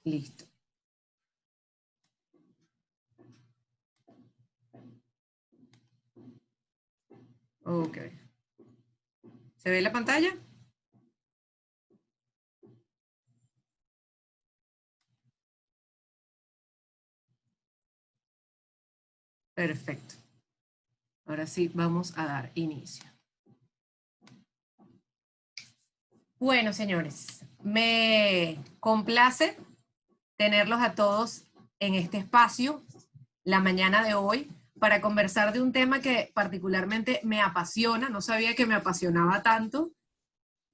Listo. Ok. ¿Se ve la pantalla? Perfecto. Ahora sí, vamos a dar inicio. Bueno, señores, me complace tenerlos a todos en este espacio la mañana de hoy para conversar de un tema que particularmente me apasiona. No sabía que me apasionaba tanto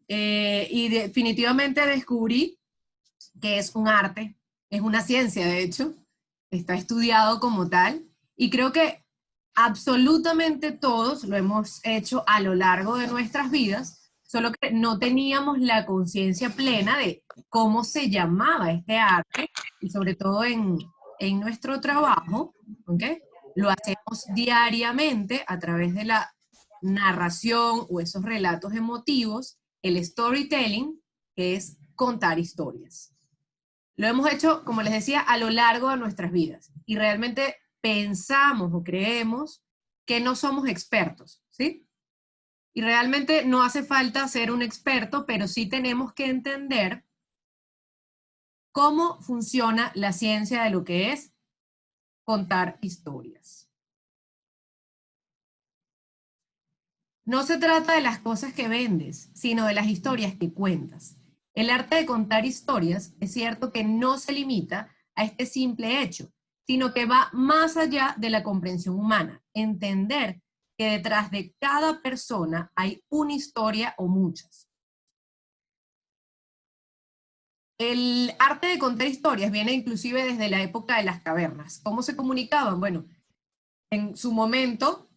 y definitivamente descubrí que es un arte, es una ciencia, de hecho, está estudiado como tal, y creo que absolutamente todos lo hemos hecho a lo largo de nuestras vidas, solo que no teníamos la conciencia plena de cómo se llamaba este arte, y sobre todo en nuestro trabajo, ¿ok? Lo hacemos diariamente a través de la narración o esos relatos emotivos, el storytelling, que es contar historias. Lo hemos hecho, como les decía, a lo largo de nuestras vidas. Y realmente pensamos o creemos que no somos expertos, ¿sí? Y realmente no hace falta ser un experto, pero sí tenemos que entender cómo funciona la ciencia de lo que es contar historias. No se trata de las cosas que vendes, sino de las historias que cuentas. El arte de contar historias es cierto que no se limita a este simple hecho, sino que va más allá de la comprensión humana. Entender que detrás de cada persona hay una historia o muchas. El arte de contar historias viene inclusive desde la época de las cavernas. ¿Cómo se comunicaban? Bueno, en su momento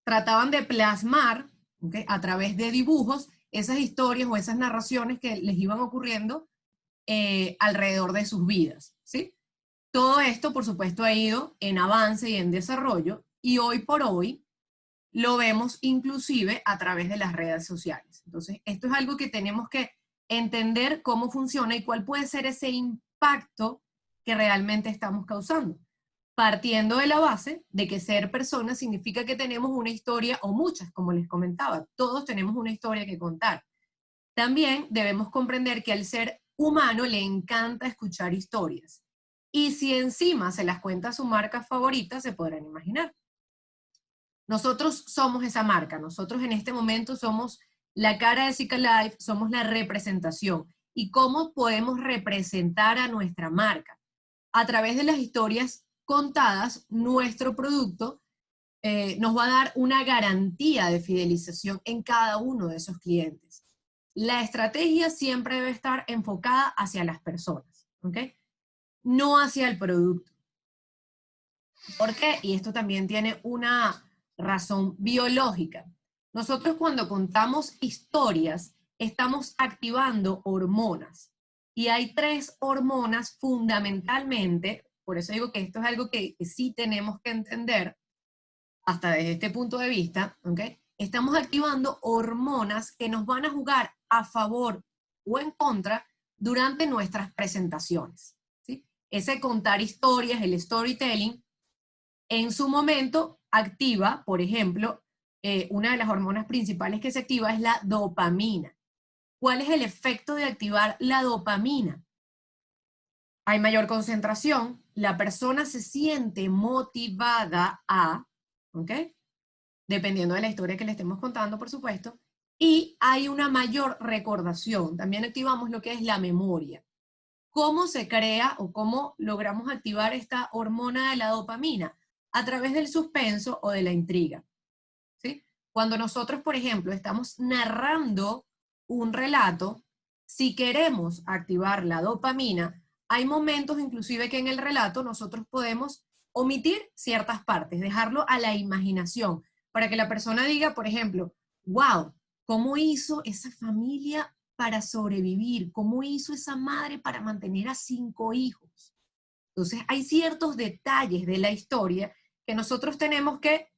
trataban de plasmar, ¿okay?, a través de dibujos esas historias o esas narraciones que les iban ocurriendo alrededor de sus vidas, ¿sí? Todo esto, por supuesto, ha ido en avance y en desarrollo, y hoy por hoy lo vemos inclusive a través de las redes sociales. Entonces, esto es algo que tenemos que entender cómo funciona y cuál puede ser ese impacto que realmente estamos causando, partiendo de la base de que ser persona significa que tenemos una historia o muchas, como les comentaba, todos tenemos una historia que contar. También debemos comprender que al ser humano le encanta escuchar historias. Y si encima se las cuenta a su marca favorita, se podrán imaginar. Nosotros somos esa marca, nosotros en este momento somos la cara de Zika Life, somos la representación. ¿Y cómo podemos representar a nuestra marca? A través de las historias contadas, nuestro producto nos va a dar una garantía de fidelización en cada uno de esos clientes. La estrategia siempre debe estar enfocada hacia las personas, ¿ok? No hacia el producto. ¿Por qué? Y esto también tiene una razón biológica. Nosotros cuando contamos historias estamos activando hormonas. Y hay 3 hormonas fundamentalmente, por eso digo que esto es algo que sí tenemos que entender, hasta desde este punto de vista, ¿ok? Estamos activando hormonas que nos van a jugar a favor o en contra durante nuestras presentaciones, ¿sí? Ese contar historias, el storytelling, en su momento activa, por ejemplo, una de las hormonas principales que se activa es la dopamina. ¿Cuál es el efecto de activar la dopamina? Hay mayor concentración, la persona se siente motivada a, ¿ok?, dependiendo de la historia que le estemos contando, por supuesto, y hay una mayor recordación. También activamos lo que es la memoria. ¿Cómo se crea o cómo logramos activar esta hormona de la dopamina? A través del suspenso o de la intriga, ¿sí? Cuando nosotros, por ejemplo, estamos narrando un relato, si queremos activar la dopamina, hay momentos inclusive que en el relato nosotros podemos omitir ciertas partes, dejarlo a la imaginación, para que la persona diga, por ejemplo, wow, ¿cómo hizo esa familia para sobrevivir? ¿Cómo hizo esa madre para mantener a 5 hijos? Entonces hay ciertos detalles de la historia que nosotros tenemos que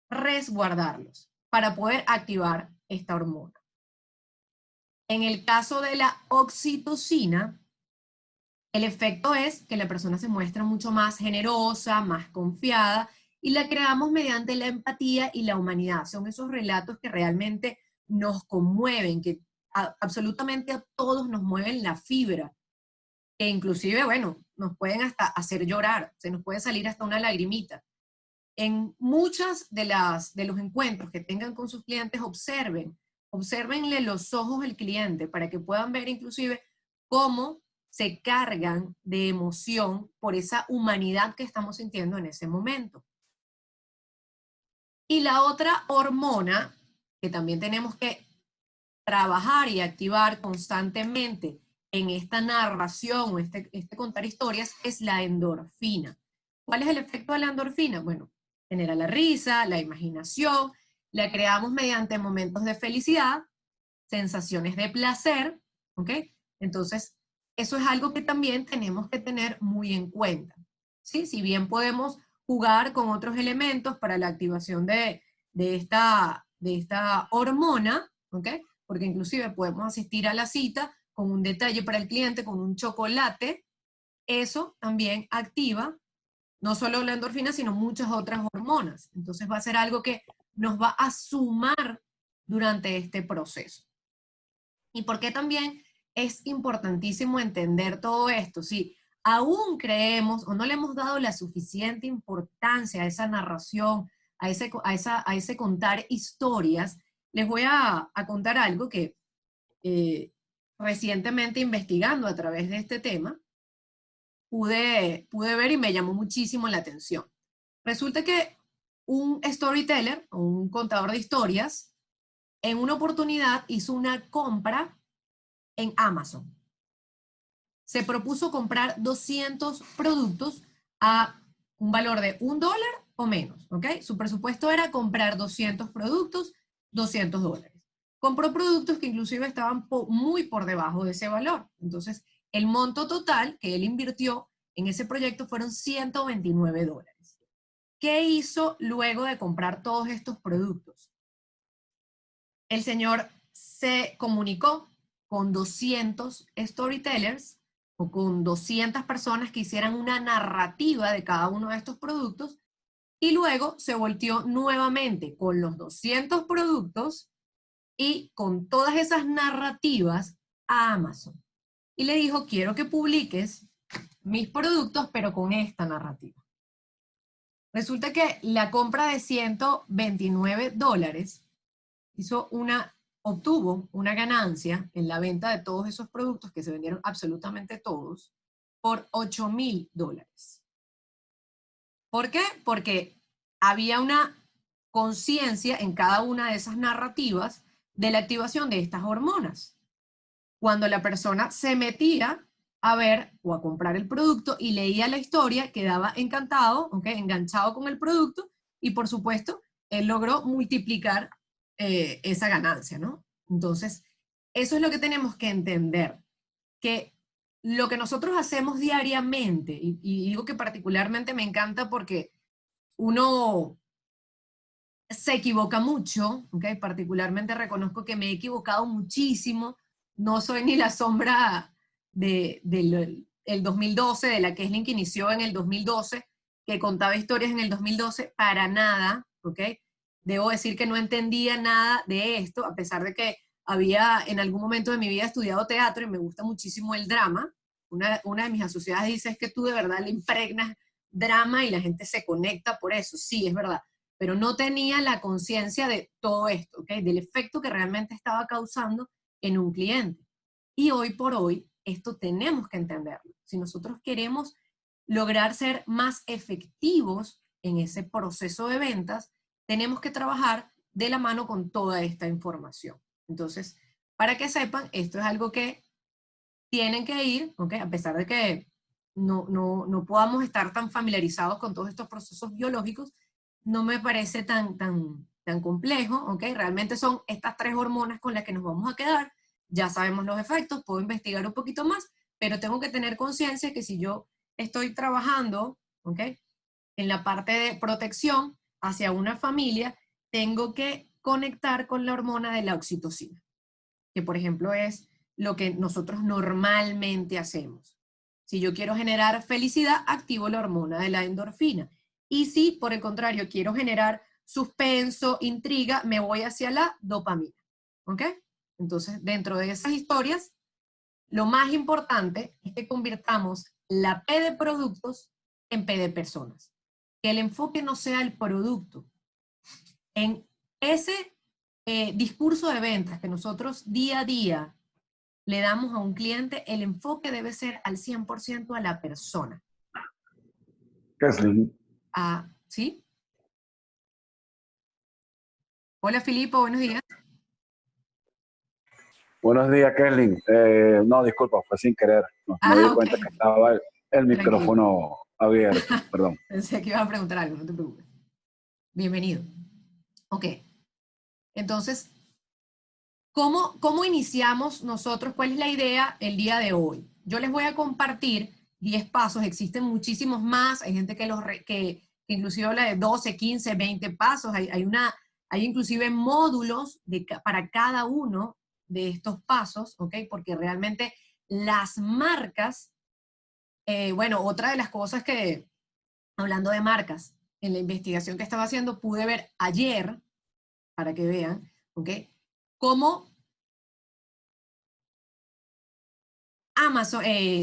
resguardarlos para poder activar esta hormona. En el caso de la oxitocina, El efecto es que la persona se muestra mucho más generosa, más confiada, y la creamos mediante la empatía y la humanidad. Son esos relatos que realmente nos conmueven, que absolutamente a todos nos mueven la fibra, que inclusive, bueno, nos pueden hasta hacer llorar, se nos puede salir hasta una lagrimita. En muchas de los encuentros que tengan con sus clientes, obsérvenle los ojos al cliente para que puedan ver inclusive cómo se cargan de emoción por esa humanidad que estamos sintiendo en ese momento. Y la otra hormona que también tenemos que trabajar y activar constantemente en esta narración o este contar historias es la endorfina. ¿Cuál es el efecto de la endorfina? Bueno, genera la risa, la imaginación, la creamos mediante momentos de felicidad, sensaciones de placer, ¿ok? Entonces, eso es algo que también tenemos que tener muy en cuenta, ¿sí? Si bien podemos jugar con otros elementos para la activación de esta hormona, ¿ok? Porque inclusive podemos asistir a la cita con un detalle para el cliente, con un chocolate, eso también activa no solo la endorfina, sino muchas otras hormonas. Entonces va a ser algo que nos va a sumar durante este proceso. ¿Y por qué también es importantísimo entender todo esto? Si aún creemos o no le hemos dado la suficiente importancia a esa narración, a ese contar historias, les voy a contar algo que recientemente investigando a través de este tema, pude ver y me llamó muchísimo la atención. Resulta que un storyteller, o un contador de historias, en una oportunidad hizo una compra en Amazon. Se propuso comprar 200 productos a un valor de $1 o menos, ¿ok? Su presupuesto era comprar 200 productos, $200. Compró productos que inclusive estaban muy por debajo de ese valor. Entonces, el monto total que él invirtió en ese proyecto fueron $129. ¿Qué hizo luego de comprar todos estos productos? El señor se comunicó con 200 storytellers o con 200 personas que hicieran una narrativa de cada uno de estos productos y luego se volteó nuevamente con los 200 productos y con todas esas narrativas a Amazon. Y le dijo, quiero que publiques mis productos, pero con esta narrativa. Resulta que la compra de $129 obtuvo una ganancia en la venta de todos esos productos que se vendieron absolutamente todos por $8,000. ¿Por qué? Porque había una conciencia en cada una de esas narrativas de la activación de estas hormonas. Cuando la persona se metía a ver o a comprar el producto y leía la historia, quedaba encantado, ¿okay? Enganchado con el producto y por supuesto, él logró multiplicar esa ganancia, ¿no? Entonces, eso es lo que tenemos que entender, que lo que nosotros hacemos diariamente, y digo que particularmente me encanta porque uno se equivoca mucho, ¿okay? Particularmente reconozco que me he equivocado muchísimo, no soy ni la sombra del 2012, de la Kesslin que inició en el 2012, que contaba historias en el 2012, para nada, ¿ok? Debo decir que no entendía nada de esto, a pesar de que había en algún momento de mi vida estudiado teatro y me gusta muchísimo el drama. Una de mis asociadas dice es que tú de verdad le impregnas drama y la gente se conecta por eso. Sí, es verdad, pero no tenía la conciencia de todo esto, ¿ok? Del efecto que realmente estaba causando en un cliente. Y hoy por hoy, esto tenemos que entenderlo. Si nosotros queremos lograr ser más efectivos en ese proceso de ventas, tenemos que trabajar de la mano con toda esta información. Entonces, para que sepan, esto es algo que tienen que ir, ¿ok? A pesar de que no podamos estar tan familiarizados con todos estos procesos biológicos, no me parece tan complejo, ¿ok? Realmente son estas 3 hormonas con las que nos vamos a quedar, ya sabemos los efectos, puedo investigar un poquito más, pero tengo que tener conciencia que si yo estoy trabajando, ¿ok? En la parte de protección hacia una familia, tengo que conectar con la hormona de la oxitocina, que por ejemplo es lo que nosotros normalmente hacemos. Si yo quiero generar felicidad, activo la hormona de la endorfina. Y si, por el contrario, quiero generar suspenso, intriga, me voy hacia la dopamina. ¿Ok? Entonces, dentro de esas historias, lo más importante es que convirtamos la P de productos en P de personas. Que el enfoque no sea el producto. En ese discurso de ventas que nosotros día a día le damos a un cliente, el enfoque debe ser al 100% a la persona. Keslin. Ah, ¿sí? Hola, Filipo, buenos días. Buenos días, Keslin. No, disculpa, fue sin querer. No me di Ah, ok. cuenta que estaba el Tranquilo. micrófono abierto, perdón. Pensé que ibas a preguntar algo, no te preocupes. Bienvenido. Ok. Entonces, ¿cómo iniciamos nosotros? ¿Cuál es la idea el día de hoy? Yo les voy a compartir 10 pasos, existen muchísimos más, hay gente que inclusive habla de 12, 15, 20 pasos, hay inclusive módulos para cada uno de estos pasos, ¿ok? Porque realmente las marcas, bueno, otra de las cosas que, hablando de marcas, en la investigación que estaba haciendo, pude ver ayer, para que vean, ¿ok? Cómo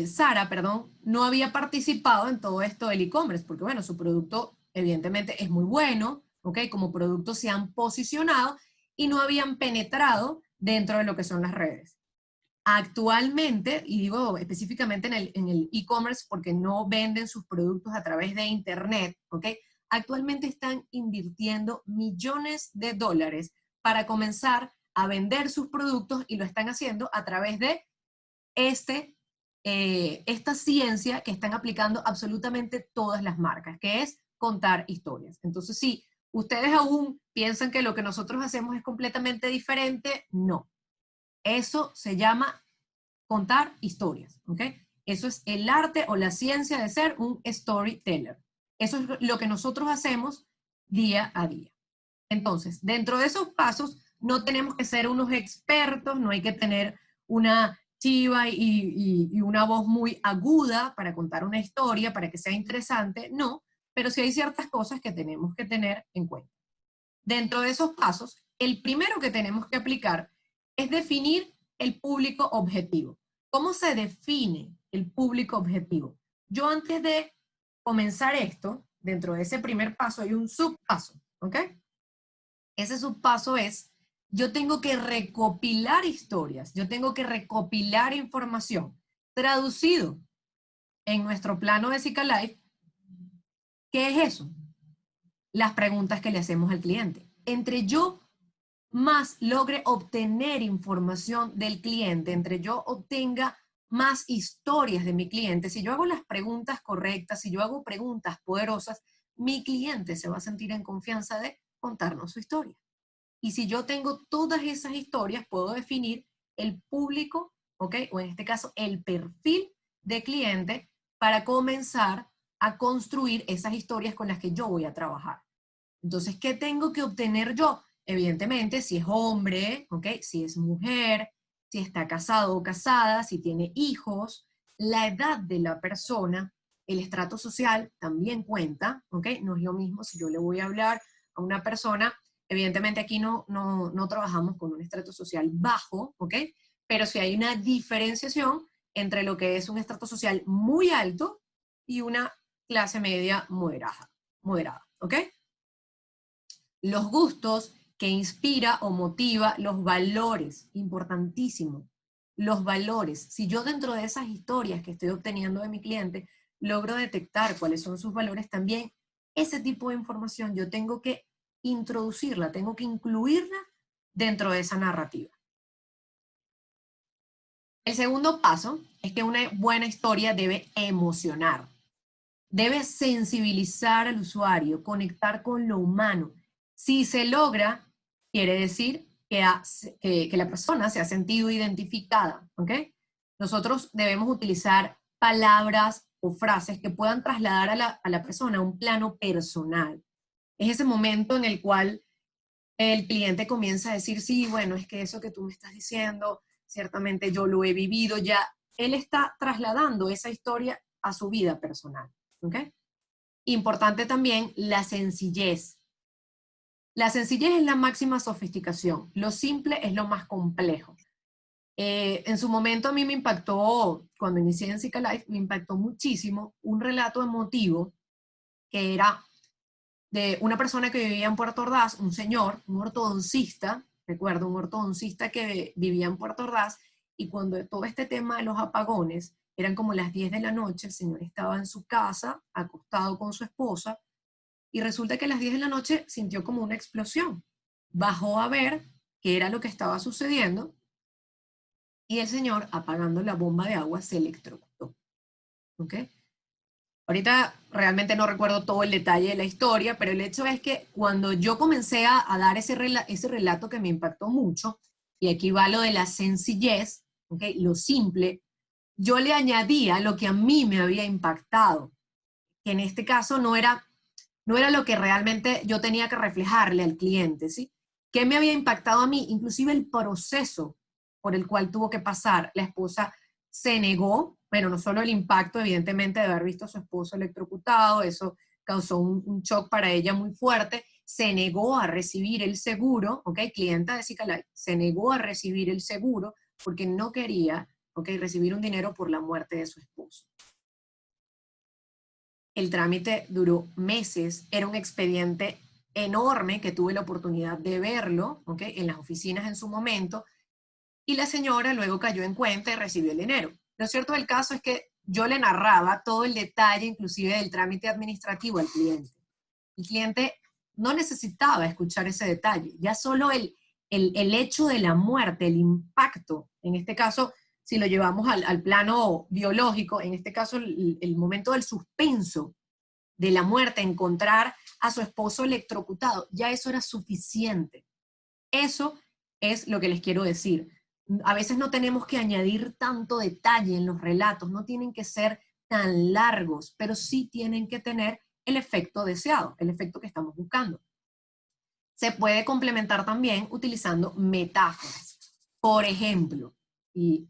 Sara, perdón, no había participado en todo esto del e-commerce, porque bueno, su producto evidentemente es muy bueno, ¿ok? Como producto se han posicionado y no habían penetrado dentro de lo que son las redes. Actualmente, y digo específicamente en el e-commerce porque no venden sus productos a través de internet, ¿ok? Actualmente están invirtiendo millones de dólares para comenzar a vender sus productos y lo están haciendo a través de esta ciencia que están aplicando absolutamente todas las marcas, que es contar historias. Entonces, si ustedes aún piensan que lo que nosotros hacemos es completamente diferente, no. Eso se llama contar historias, ¿ok? Eso es el arte o la ciencia de ser un storyteller. Eso es lo que nosotros hacemos día a día. Entonces, dentro de esos pasos, no tenemos que ser unos expertos, no hay que tener una chiva y una voz muy aguda para contar una historia, para que sea interesante, no, pero sí hay ciertas cosas que tenemos que tener en cuenta. Dentro de esos pasos, el primero que tenemos que aplicar es definir el público objetivo. ¿Cómo se define el público objetivo? Yo antes de comenzar esto, dentro de ese primer paso hay un subpaso, ¿ok? Ese subpaso es, yo tengo que recopilar historias, yo tengo que recopilar información. Traducido en nuestro plano de Zika Life, ¿qué es eso? Las preguntas que le hacemos al cliente. Entre yo más logre obtener información del cliente, entre yo obtenga más historias de mi cliente, si yo hago las preguntas correctas, si yo hago preguntas poderosas, mi cliente se va a sentir en confianza de contarnos su historia. Y si yo tengo todas esas historias, puedo definir el público, ¿ok? O en este caso, el perfil de cliente para comenzar a construir esas historias con las que yo voy a trabajar. Entonces, ¿qué tengo que obtener yo? Evidentemente, si es hombre, ¿ok? Si es mujer, si está casado o casada, si tiene hijos, la edad de la persona, el estrato social también cuenta, ¿ok? No es lo mismo si yo le voy a hablar a una persona, evidentemente aquí no trabajamos con un estrato social bajo, ¿ok? Pero sí hay una diferenciación entre lo que es un estrato social muy alto y una clase media moderada, ¿ok? Los gustos que inspira o motiva, los valores, importantísimo, los valores. Si yo dentro de esas historias que estoy obteniendo de mi cliente logro detectar cuáles son sus valores, también ese tipo de información yo tengo que introducirla, tengo que incluirla dentro de esa narrativa. El segundo paso es que una buena historia debe emocionar, debe sensibilizar al usuario, conectar con lo humano. Si se logra, quiere decir que la persona se ha sentido identificada, ¿ok? Nosotros debemos utilizar palabras o frases que puedan trasladar a la persona a un plano personal. Es ese momento en el cual el cliente comienza a decir, sí, bueno, es que eso que tú me estás diciendo, ciertamente yo lo he vivido, ya él está trasladando esa historia a su vida personal. ¿Ok? Importante también la sencillez. La sencillez es la máxima sofisticación. Lo simple es lo más complejo. En su momento a mí me impactó, cuando inicié en Zika Life, me impactó muchísimo un relato emotivo que era de una persona que vivía en Puerto Ordaz, un señor, un ortodoncista, recuerdo, un ortodoncista que vivía en Puerto Ordaz, y cuando todo este tema de los apagones, eran como las 10 de la noche, el señor estaba en su casa, acostado con su esposa, y resulta que a las 10 de la noche sintió como una explosión. Bajó a ver qué era lo que estaba sucediendo, y el señor, apagando la bomba de agua, se electrocutó. ¿Ok? Ahorita realmente no recuerdo todo el detalle de la historia, pero el hecho es que cuando yo comencé a dar ese relato que me impactó mucho, y aquí va lo de la sencillez, ¿okay? Lo simple, yo le añadía lo que a mí me había impactado, que en este caso no era lo que realmente yo tenía que reflejarle al cliente, ¿sí? ¿Qué me había impactado a mí? Inclusive el proceso por el cual tuvo que pasar. La esposa se negó, pero no solo el impacto, evidentemente, de haber visto a su esposo electrocutado, eso causó un shock para ella muy fuerte, se negó a recibir el seguro, ¿ok? Clienta de Zika Life, se negó a recibir el seguro porque no quería, ¿ok? Recibir un dinero por la muerte de su esposo. El trámite duró meses, era un expediente enorme que tuve la oportunidad de verlo, ¿ok? En las oficinas en su momento, y la señora luego cayó en cuenta y recibió el dinero. Lo cierto del caso es que yo le narraba todo el detalle, inclusive del trámite administrativo al cliente. El cliente no necesitaba escuchar ese detalle, ya solo el hecho de la muerte, el impacto, en este caso, si lo llevamos al plano biológico, en este caso el momento del suspenso de la muerte, encontrar a su esposo electrocutado, ya eso era suficiente. Eso es lo que les quiero decir. A veces no tenemos que añadir tanto detalle en los relatos, no tienen que ser tan largos, pero sí tienen que tener el efecto deseado, el efecto que estamos buscando. Se puede complementar también utilizando metáforas. Por ejemplo, y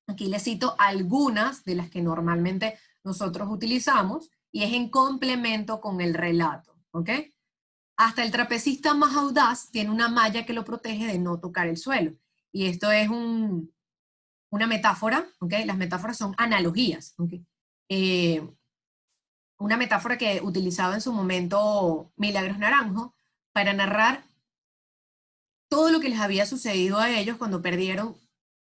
aquí les cito algunas de las que normalmente nosotros utilizamos, y es en complemento con el relato, ¿ok? Hasta el trapecista más audaz tiene una malla que lo protege de no tocar el suelo. Y esto es una metáfora, ¿ok? Las metáforas son analogías, ¿ok? Una metáfora que utilizaba en su momento Milagros Naranjo para narrar todo lo que les había sucedido a ellos cuando perdieron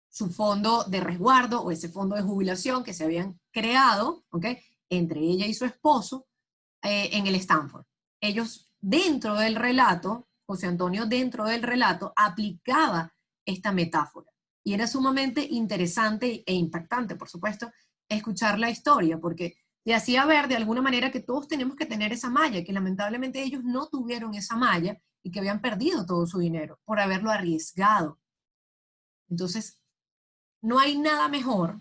su fondo de resguardo o ese fondo de jubilación que se habían creado, ¿ok? Entre ella y su esposo en el Stanford. Ellos dentro del relato, José Antonio dentro del relato aplicaba esta metáfora. Y era sumamente interesante e impactante, por supuesto, escuchar la historia, porque le hacía ver de alguna manera que todos tenemos que tener esa malla, que lamentablemente ellos no tuvieron esa malla y que habían perdido todo su dinero por haberlo arriesgado. Entonces, no hay nada mejor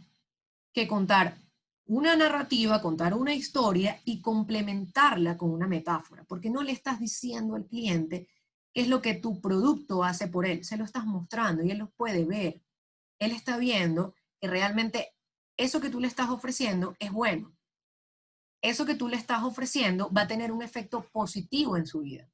que contar una narrativa, contar una historia y complementarla con una metáfora, porque no le estás diciendo al cliente qué es lo que tu producto hace por él, se lo estás mostrando y él lo puede ver. Él está viendo que realmente eso que tú le estás ofreciendo es bueno. Eso que tú le estás ofreciendo va a tener un efecto positivo en su vida.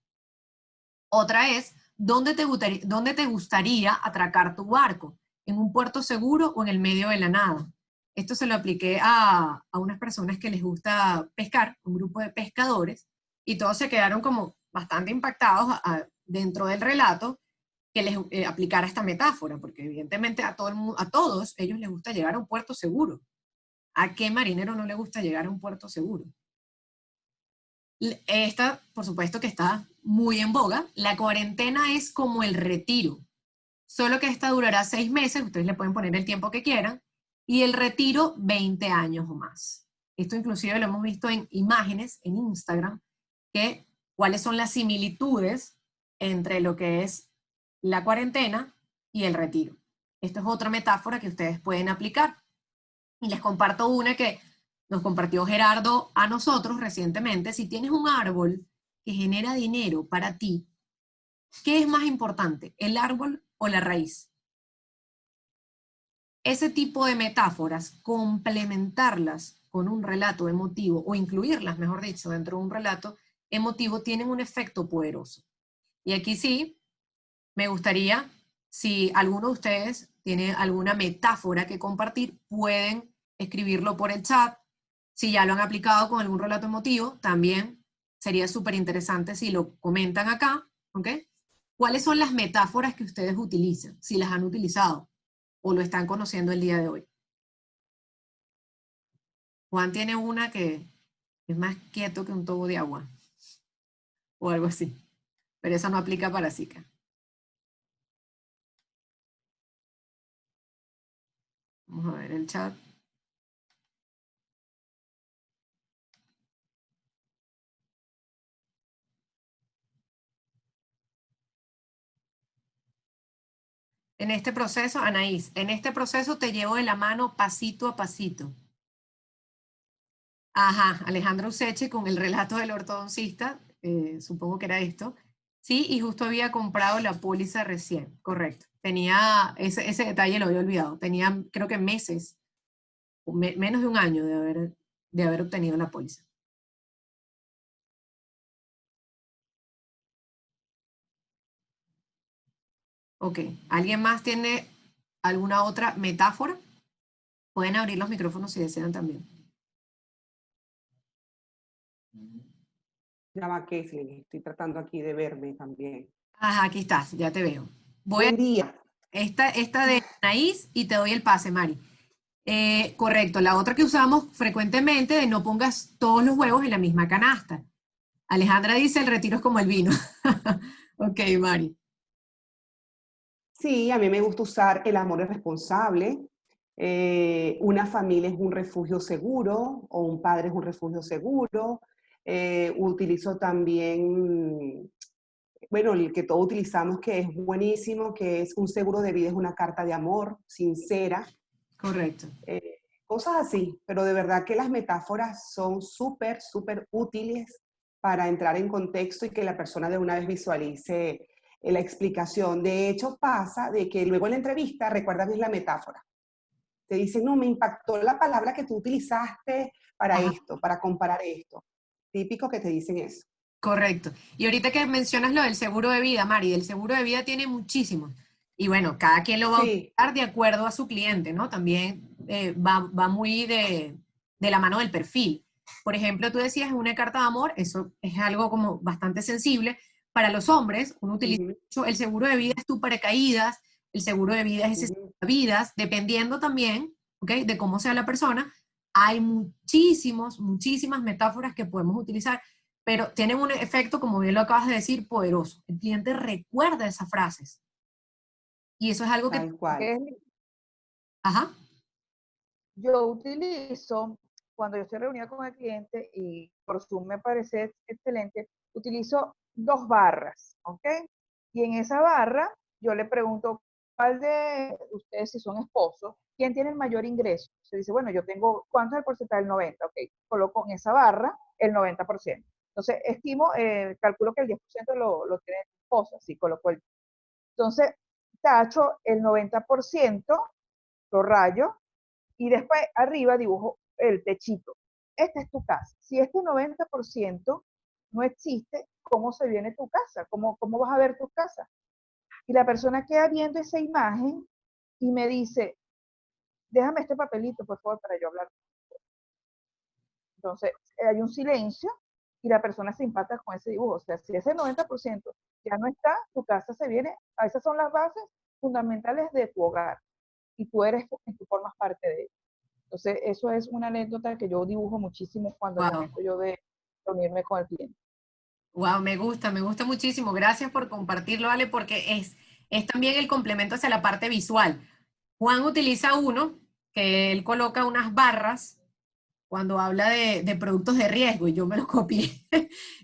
Otra es, ¿dónde te gustaría atracar tu barco? ¿En un puerto seguro o en el medio de la nada? Esto se lo apliqué a unas personas que les gusta pescar, un grupo de pescadores, y todos se quedaron como bastante impactados dentro del relato que les aplicara esta metáfora, porque evidentemente a todos ellos les gusta llegar a un puerto seguro. ¿A qué marinero no le gusta llegar a un puerto seguro? Esta, por supuesto que está muy en boga. La cuarentena es como el retiro, solo que esta durará 6 meses, ustedes le pueden poner el tiempo que quieran, y el retiro 20 años o más. Esto inclusive lo hemos visto en imágenes en Instagram, que cuáles son las similitudes entre lo que es la cuarentena y el retiro. Esto es otra metáfora que ustedes pueden aplicar. Y les comparto una que nos compartió Gerardo a nosotros recientemente. Si tienes un árbol que genera dinero para ti, ¿qué es más importante, el árbol o la raíz? ese tipo de metáforas, complementarlas con un relato emotivo, o incluirlas, mejor dicho, dentro de un relato emotivo, tienen un efecto poderoso. Y aquí sí, me gustaría, si alguno de ustedes tiene alguna metáfora que compartir, pueden escribirlo por el chat. Si ya lo han aplicado con algún relato emotivo, también sería súper interesante si lo comentan acá, ¿ok? ¿Cuáles son las metáforas que ustedes utilizan? Si las han utilizado o lo están conociendo el día de hoy. Juan tiene una que es más quieto que un tubo de agua o algo así, pero esa no aplica para Zika. Vamos a ver el chat. En este proceso, Anaís, en este proceso te llevo de la mano pasito a pasito. Ajá, Alejandro Useche con el relato del ortodoncista, supongo que era esto. Sí, y justo había comprado la póliza recién, correcto. Tenía, ese detalle lo había olvidado, tenía creo que meses, menos de un año de haber obtenido la póliza. Ok, ¿alguien más tiene alguna otra metáfora? Pueden abrir los micrófonos si desean también. Ya va, Kesley, estoy tratando aquí de verme también. Ajá, aquí estás, ya te veo. Voy Buen día. esta de Anaís y te doy el pase, Mari. Correcto, la otra que usamos frecuentemente de no pongas todos los huevos en la misma canasta. Alejandra dice, el retiro es como el vino. Ok, Mari. Sí, a mí me gusta usar el amor es responsable. Una familia es un refugio seguro o un padre es un refugio seguro. Utilizo también, bueno, el que todos utilizamos que es buenísimo, que es un seguro de vida, es una carta de amor sincera. Correcto. Cosas así, pero de verdad que las metáforas son súper, súper útiles para entrar en contexto y que la persona de una vez visualice la explicación. De hecho, pasa de que luego en la entrevista recuerdan es la metáfora. Te dicen, no, me impactó la palabra que tú utilizaste para Ajá. esto, para comparar esto. Típico que te dicen eso. Correcto. Y ahorita que mencionas lo del seguro de vida, Mari, el seguro de vida tiene muchísimos. Y bueno, cada quien lo va a Sí. utilizar de acuerdo a su cliente, ¿no? También va muy de la mano del perfil. Por ejemplo, tú decías una carta de amor, eso es algo como bastante sensible. Para los hombres, uno utiliza mucho el seguro de vida es tu paracaídas, el seguro de vida es ese vidas, dependiendo también, ¿ok? De cómo sea la persona. Hay muchísimas metáforas que podemos utilizar, pero tienen un efecto, como bien lo acabas de decir, poderoso. El cliente recuerda esas frases. Y eso es algo que... Tal cual. Ajá. Yo utilizo, cuando yo estoy reunida con el cliente, y por Zoom me parece excelente, utilizo 2 barras, ¿ok? Y en esa barra yo le pregunto, ¿cuál de ustedes, si son esposos, quién tiene el mayor ingreso? Se dice, bueno, yo tengo, ¿cuánto es el porcentaje del 90? Ok, coloco en esa barra el 90%. Entonces, calculo que el 10% lo tiene tu esposa, sí, coloco el... Entonces, tacho el 90%, lo rayo, y después arriba dibujo el techito. Esta es tu casa. Si este 90% no existe, ¿cómo se viene tu casa? ¿Cómo vas a ver tu casa? Y la persona queda viendo esa imagen y me dice, déjame este papelito, por favor, para yo hablar. Entonces, hay un silencio y la persona se impacta con ese dibujo. O sea, si ese 90% ya no está, tu casa se viene, esas son las bases fundamentales de tu hogar. Y tú formas parte de ello. Entonces, eso es una anécdota que yo dibujo muchísimo cuando al Wow. momento yo de reunirme con el cliente. Wow, me gusta muchísimo. Gracias por compartirlo, Ale, porque es también el complemento hacia la parte visual. Juan utiliza uno que él coloca unas barras cuando habla de productos de riesgo, y yo me lo copié,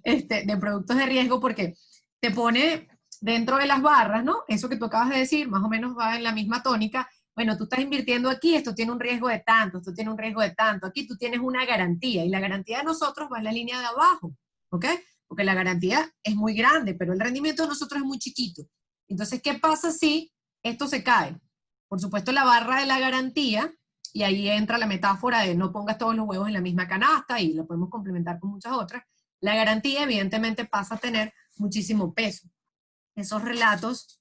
de productos de riesgo, porque te pone dentro de las barras, ¿no? Eso que tú acabas de decir, más o menos va en la misma tónica. Bueno, tú estás invirtiendo aquí, esto tiene un riesgo de tanto, esto tiene un riesgo de tanto, aquí tú tienes una garantía, y la garantía de nosotros va en la línea de abajo, ¿ok? Porque la garantía es muy grande, pero el rendimiento de nosotros es muy chiquito. Entonces, ¿qué pasa si esto se cae? Por supuesto, la barra de la garantía, y ahí entra la metáfora de no pongas todos los huevos en la misma canasta, y lo podemos complementar con muchas otras. La garantía evidentemente pasa a tener muchísimo peso. Esos relatos,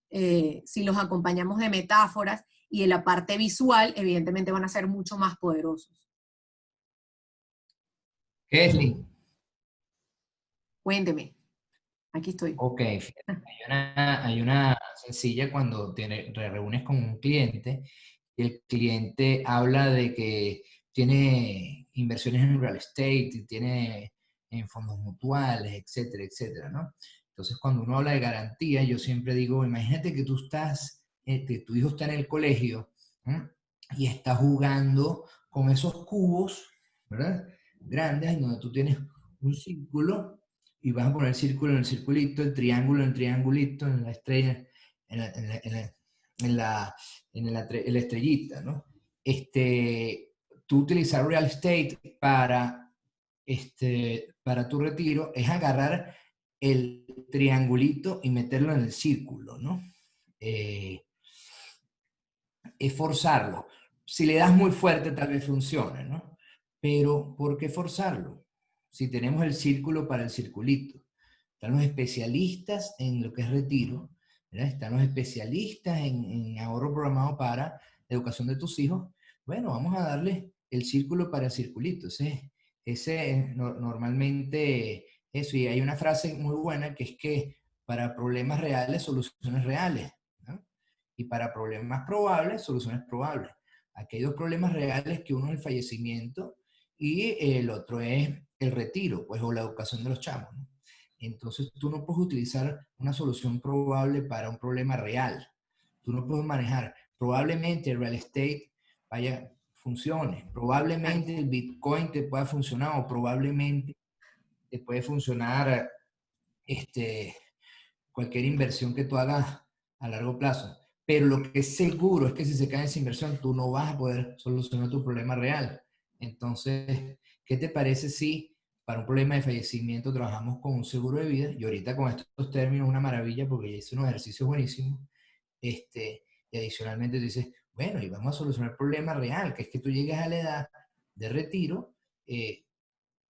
si los acompañamos de metáforas y de la parte visual, evidentemente van a ser mucho más poderosos. Kesley, Cuénteme, aquí estoy. ok, fíjate, hay una sencilla cuando te reúnes con un cliente y el cliente habla de que tiene inversiones en real estate, y tiene en fondos mutuales, etcétera, etcétera, ¿no? Entonces, cuando uno habla de garantía, yo siempre digo, imagínate que tú estás, que tu hijo está en el colegio, ¿no? Y está jugando con esos cubos, ¿verdad? Grandes, en donde tú tienes un círculo y vas a poner el círculo en el circulito, el triángulo en el triangulito, en la estrella, en la estrellita, ¿no? Tú utilizar real estate para tu retiro es agarrar el triangulito y meterlo en el círculo, ¿no? Es forzarlo. Si le das muy fuerte, tal vez funcione, ¿no? Pero, ¿por qué forzarlo? Si tenemos el círculo para el circulito. Están los especialistas en lo que es retiro, ¿verdad? Están los especialistas en ahorro programado para la educación de tus hijos. Bueno, vamos a darle el círculo para el circulito. Normalmente eso. Y hay una frase muy buena que es que para problemas reales, soluciones reales, ¿no? Y para problemas probables, soluciones probables. Aquí hay dos problemas reales, que uno es el fallecimiento y el otro es el retiro, pues, o la educación de los chamos, ¿no? Entonces tú no puedes utilizar una solución probable para un problema real. Tú no puedes manejar, probablemente el real estate funcione, probablemente el Bitcoin te pueda funcionar, o probablemente te puede funcionar cualquier inversión que tú hagas a largo plazo. Pero lo que es seguro es que si se cae esa inversión, tú no vas a poder solucionar tu problema real. Entonces, ¿qué te parece si para un problema de fallecimiento trabajamos con un seguro de vida? Y ahorita con estos términos, una maravilla, porque ya hice unos ejercicios buenísimos. Y adicionalmente tú dices, bueno, y vamos a solucionar el problema real, que es que tú llegues a la edad de retiro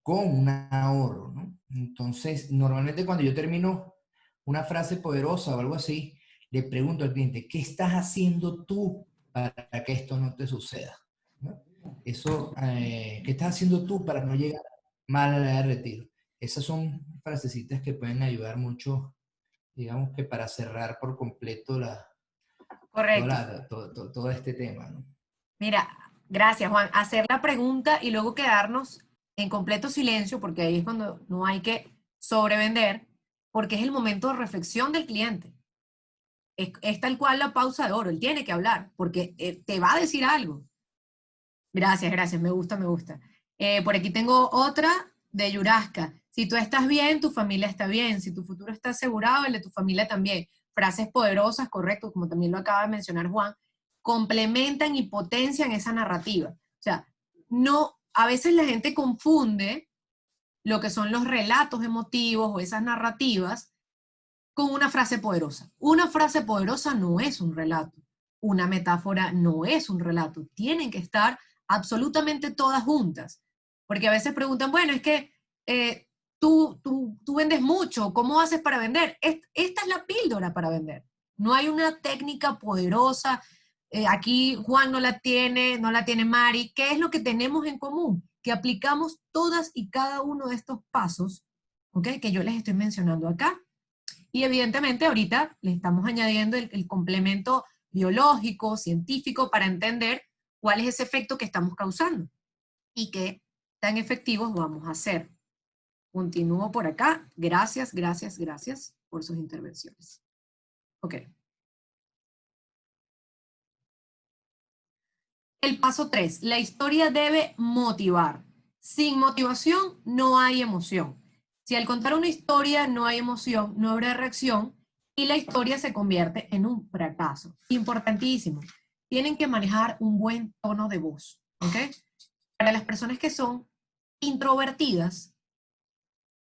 con un ahorro, ¿no? Entonces, normalmente cuando yo termino una frase poderosa o algo así, le pregunto al cliente, ¿qué estás haciendo tú para que esto no te suceda? ¿No? ¿Qué estás haciendo tú para no llegar mal a la edad de retiro? Esas son frasecitas que pueden ayudar mucho, digamos, que para cerrar por completo Correcto. todo este tema, ¿no? Mira, gracias, Juan. Hacer la pregunta y luego quedarnos en completo silencio, porque ahí es cuando no hay que sobrevender, porque es el momento de reflexión del cliente. Es tal cual la pausa de oro, él tiene que hablar, porque te va a decir algo. Gracias, gracias, me gusta, me gusta. Por aquí tengo otra de Yuraska. Si tú estás bien, tu familia está bien. Si tu futuro está asegurado, el de tu familia también. Frases poderosas, correcto, como también lo acaba de mencionar Juan, complementan y potencian esa narrativa. O sea, no, a veces la gente confunde lo que son los relatos emotivos o esas narrativas con una frase poderosa. Una frase poderosa no es un relato. Una metáfora no es un relato. Tienen que estar absolutamente todas juntas. Porque a veces preguntan, bueno, es que tú vendes mucho, ¿cómo haces para vender? Esta es la píldora para vender. No hay una técnica poderosa. Aquí Juan no la tiene Mari. ¿Qué es lo que tenemos en común? Que aplicamos todas y cada uno de estos pasos, ¿ok? Que yo les estoy mencionando acá. Y evidentemente ahorita le estamos añadiendo el complemento biológico, científico, para entender cuál es ese efecto que estamos causando y qué tan efectivos vamos a hacer. Continúo por acá. Gracias, gracias, gracias por sus intervenciones. Ok. El paso 3. La historia debe motivar. Sin motivación no hay emoción. Si al contar una historia no hay emoción, no habrá reacción y la historia se convierte en un fracaso. Importantísimo. Tienen que manejar un buen tono de voz. ¿Ok? Para las personas que son introvertidas,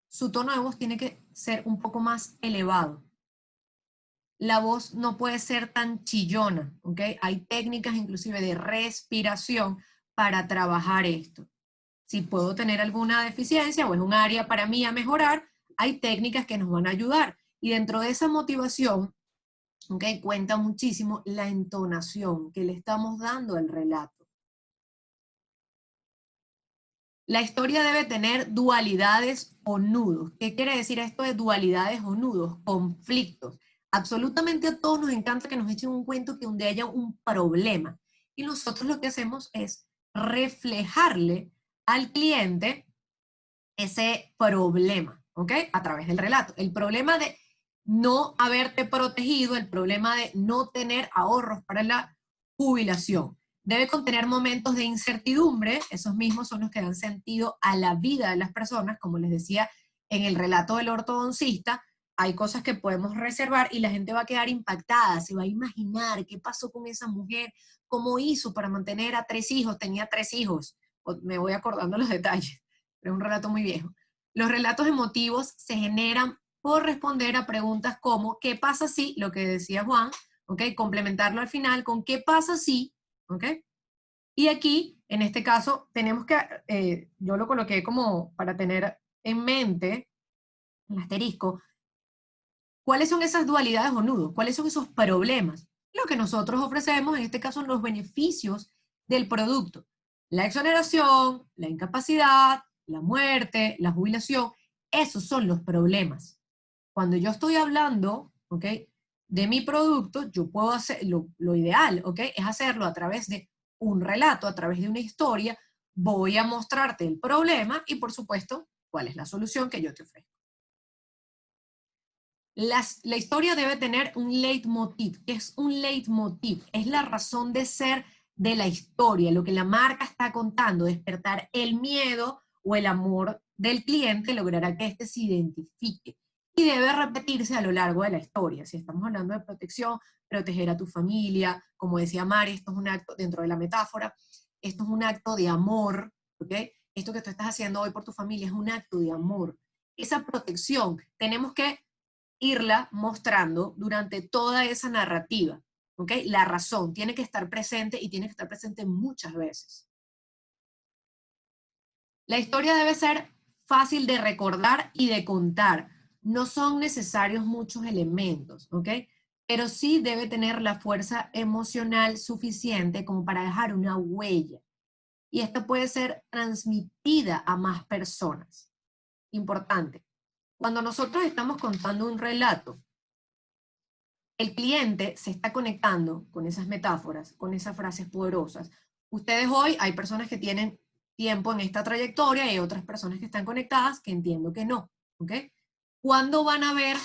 su tono de voz tiene que ser un poco más elevado. la voz no puede ser tan chillona, ¿ok? Hay técnicas inclusive de respiración para trabajar esto. Si puedo tener alguna deficiencia o es un área para mí a mejorar, hay técnicas que nos van a ayudar. Y dentro de esa motivación, ¿ok?, cuenta muchísimo la entonación que le estamos dando al relato. La historia debe tener dualidades o nudos. ¿Qué quiere decir esto de dualidades o nudos? Conflictos. Absolutamente a todos nos encanta que nos echen un cuento que donde haya un problema. Y nosotros lo que hacemos es reflejarle al cliente ese problema, ¿ok? A través del relato. El problema de no haberte protegido, el problema de no tener ahorros para la jubilación. Debe contener momentos de incertidumbre, esos mismos son los que dan sentido a la vida de las personas, como les decía en el relato del ortodoncista, hay cosas que podemos reservar y la gente va a quedar impactada, se va a imaginar qué pasó con esa mujer, cómo hizo para mantener a 3 hijos, tenía 3 hijos, me voy acordando los detalles, pero es un relato muy viejo. Los relatos emotivos se generan por responder a preguntas como ¿qué pasa si? Lo que decía Juan, ¿ok? Complementarlo al final con ¿qué pasa si? ¿Ok? Y aquí, en este caso, tenemos que, yo lo coloqué como para tener en mente, el asterisco, ¿cuáles son esas dualidades o nudos? ¿Cuáles son esos problemas? Lo que nosotros ofrecemos, en este caso, son los beneficios del producto. La exoneración, la incapacidad, la muerte, la jubilación, esos son los problemas. Cuando yo estoy hablando, ¿ok?, de mi producto, yo puedo hacer, lo ideal, ¿ok?, es hacerlo a través de un relato, a través de una historia, voy a mostrarte el problema y, por supuesto, cuál es la solución que yo te ofrezco. La historia debe tener un leitmotiv. ¿Qué es un leitmotiv? Es la razón de ser de la historia, lo que la marca está contando, despertar el miedo o el amor del cliente logrará que éste se identifique. Y debe repetirse a lo largo de la historia. Si estamos hablando de protección, proteger a tu familia, como decía Mari, esto es un acto, dentro de la metáfora, esto es un acto de amor, ¿ok? Esto que tú estás haciendo hoy por tu familia es un acto de amor. Esa protección, tenemos que irla mostrando durante toda esa narrativa, ¿ok? La razón tiene que estar presente y tiene que estar presente muchas veces. La historia debe ser fácil de recordar y de contar. No son necesarios muchos elementos, ¿ok? Pero sí debe tener la fuerza emocional suficiente como para dejar una huella. Y esta puede ser transmitida a más personas. Importante. Cuando nosotros estamos contando un relato, el cliente se está conectando con esas metáforas, con esas frases poderosas. Ustedes hoy, hay personas que tienen tiempo en esta trayectoria y hay otras personas que están conectadas que entiendo que no, ¿ok? ¿Cuándo van a ver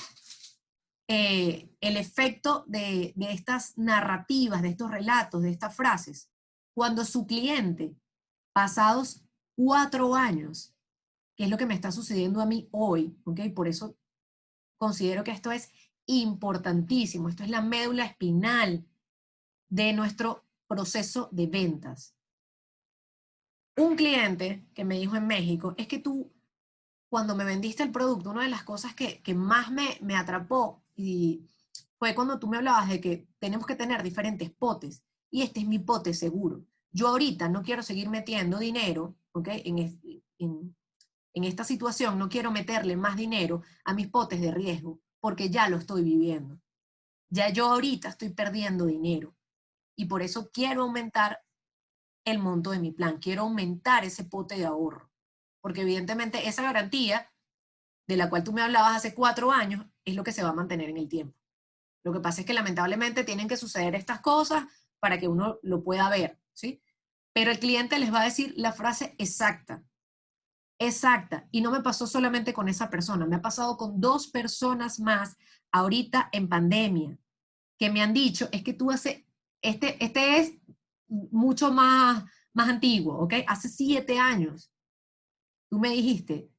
el efecto de estas narrativas, de estos relatos, de estas frases? Cuando su cliente, pasados 4 años, que es lo que me está sucediendo a mí hoy, ¿ok? Por eso considero que esto es importantísimo, esto es la médula espinal de nuestro proceso de ventas. Un cliente que me dijo en México, es que tú, cuando me vendiste el producto, una de las cosas que más me atrapó y fue cuando tú me hablabas de que tenemos que tener diferentes potes, y este es mi pote seguro. Yo ahorita no quiero seguir metiendo dinero, ¿ok?, en esta situación no quiero meterle más dinero a mis potes de riesgo, porque ya lo estoy viviendo. Ya yo ahorita estoy perdiendo dinero. Y por eso quiero aumentar el monto de mi plan. Quiero aumentar ese pote de ahorro. Porque evidentemente esa garantía de la cual tú me hablabas hace 4 años es lo que se va a mantener en el tiempo. Lo que pasa es que lamentablemente tienen que suceder estas cosas para que uno lo pueda ver, ¿sí? Pero el cliente les va a decir la frase exacta. Exacta. Y no me pasó solamente con esa persona, me ha pasado con 2 personas más ahorita en pandemia, que me han dicho, es que tú hace, este es mucho más antiguo, ¿ok? Hace 7 años, tú me dijiste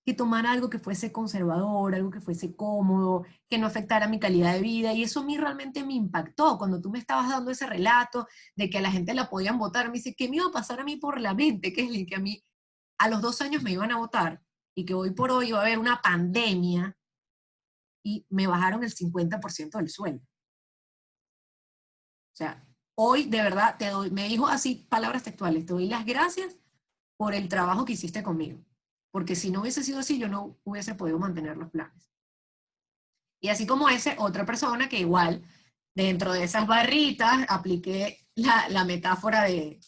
que tomara algo que fuese conservador, algo que fuese cómodo, que no afectara mi calidad de vida, y eso a mí realmente me impactó, cuando tú me estabas dando ese relato de que a la gente la podían votar, me dice, ¿qué me iba a pasar a mí por la mente? Que a mí a los 2 años me iban a votar, y que hoy por hoy va a haber una pandemia, y me bajaron el 50% del sueldo. O sea, hoy de verdad te doy, me dijo así, palabras textuales, te doy las gracias por el trabajo que hiciste conmigo. Porque si no hubiese sido así, yo no hubiese podido mantener los planes. Y así como ese, otra persona que igual, dentro de esas barritas, apliqué la metáfora de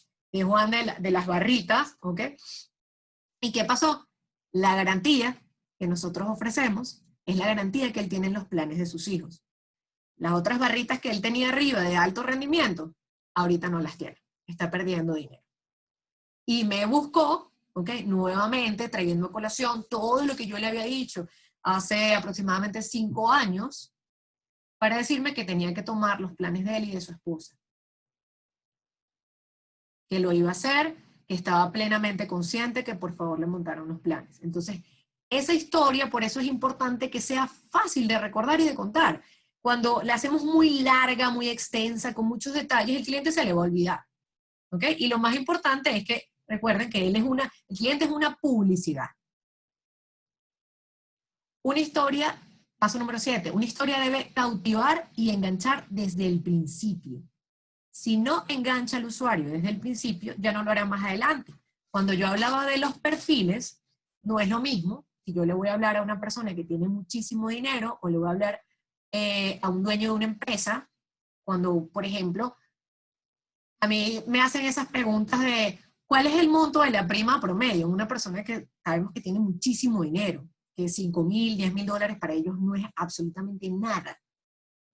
Juan de las barritas, ¿ok? ¿Y qué pasó? La garantía que nosotros ofrecemos es la garantía que él tiene en los planes de sus hijos. Las otras barritas que él tenía arriba de alto rendimiento, ahorita no las tiene. Está perdiendo dinero. Y me buscó, ¿ok? Nuevamente, trayendo a colación todo lo que yo le había dicho hace aproximadamente 5 años, para decirme que tenía que tomar los planes de él y de su esposa. Que lo iba a hacer, que estaba plenamente consciente que por favor le montaron los planes. Entonces, esa historia, por eso es importante que sea fácil de recordar y de contar. Cuando la hacemos muy larga, muy extensa, con muchos detalles, el cliente se le va a olvidar. ¿Ok? Y lo más importante es que recuerden que el cliente es una publicidad. Una historia, paso número 7, una historia debe cautivar y enganchar desde el principio. Si no engancha al usuario desde el principio, ya no lo hará más adelante. Cuando yo hablaba de los perfiles, no es lo mismo si yo le voy a hablar a una persona que tiene muchísimo dinero o le voy a hablar a un dueño de una empresa, cuando, por ejemplo, a mí me hacen esas preguntas de ¿cuál es el monto de la prima promedio? Una persona que sabemos que tiene muchísimo dinero, que 5.000, 10.000 dólares para ellos no es absolutamente nada.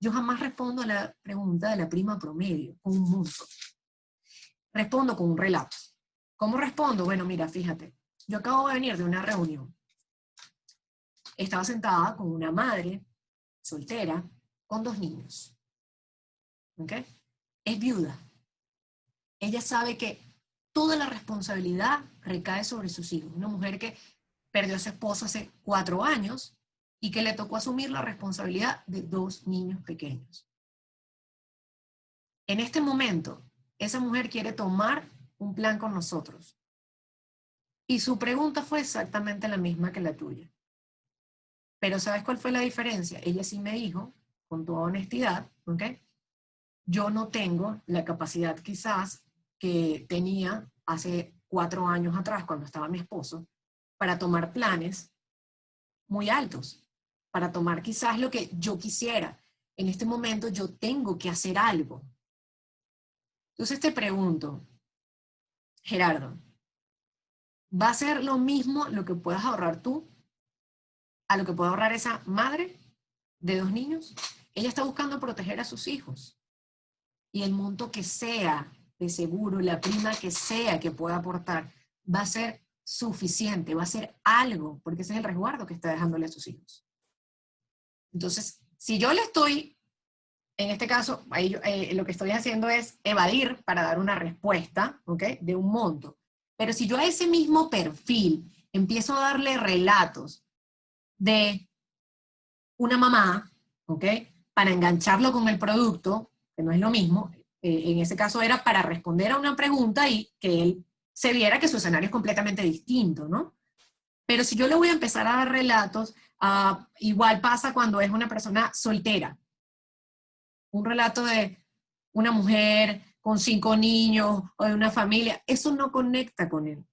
Yo jamás respondo a la pregunta de la prima promedio con un monto. Respondo con un relato. ¿Cómo respondo? Bueno, mira, fíjate, yo acabo de venir de una reunión. Estaba sentada con una madre soltera con 2 niños. ¿Ok? Es viuda. Ella sabe que toda la responsabilidad recae sobre sus hijos. Una mujer que perdió a su esposo hace 4 años y que le tocó asumir la responsabilidad de 2 niños pequeños. En este momento, esa mujer quiere tomar un plan con nosotros. Y su pregunta fue exactamente la misma que la tuya. Pero ¿sabes cuál fue la diferencia? Ella sí me dijo, con toda honestidad, ¿ok? Yo no tengo la capacidad quizás que tenía hace 4 años atrás, cuando estaba mi esposo, para tomar planes muy altos, para tomar quizás lo que yo quisiera. En este momento yo tengo que hacer algo. Entonces te pregunto, Gerardo, ¿va a ser lo mismo lo que puedas ahorrar tú a lo que puede ahorrar esa madre de 2 niños? Ella está buscando proteger a sus hijos. Y el monto que sea de seguro, la prima que sea que pueda aportar, va a ser suficiente, va a ser algo, porque ese es el resguardo que está dejándole a sus hijos. Entonces, si yo le estoy, en este caso, lo que estoy haciendo es evadir para dar una respuesta, ¿ok? De un monto. Pero si yo a ese mismo perfil empiezo a darle relatos de una mamá, ¿ok? Para engancharlo con el producto, que no es lo mismo, en ese caso era para responder a una pregunta y que él se viera que su escenario es completamente distinto, ¿no? Pero si yo le voy a empezar a dar relatos, igual pasa cuando es una persona soltera. Un relato de una mujer con 5 niños o de una familia, eso no conecta con él.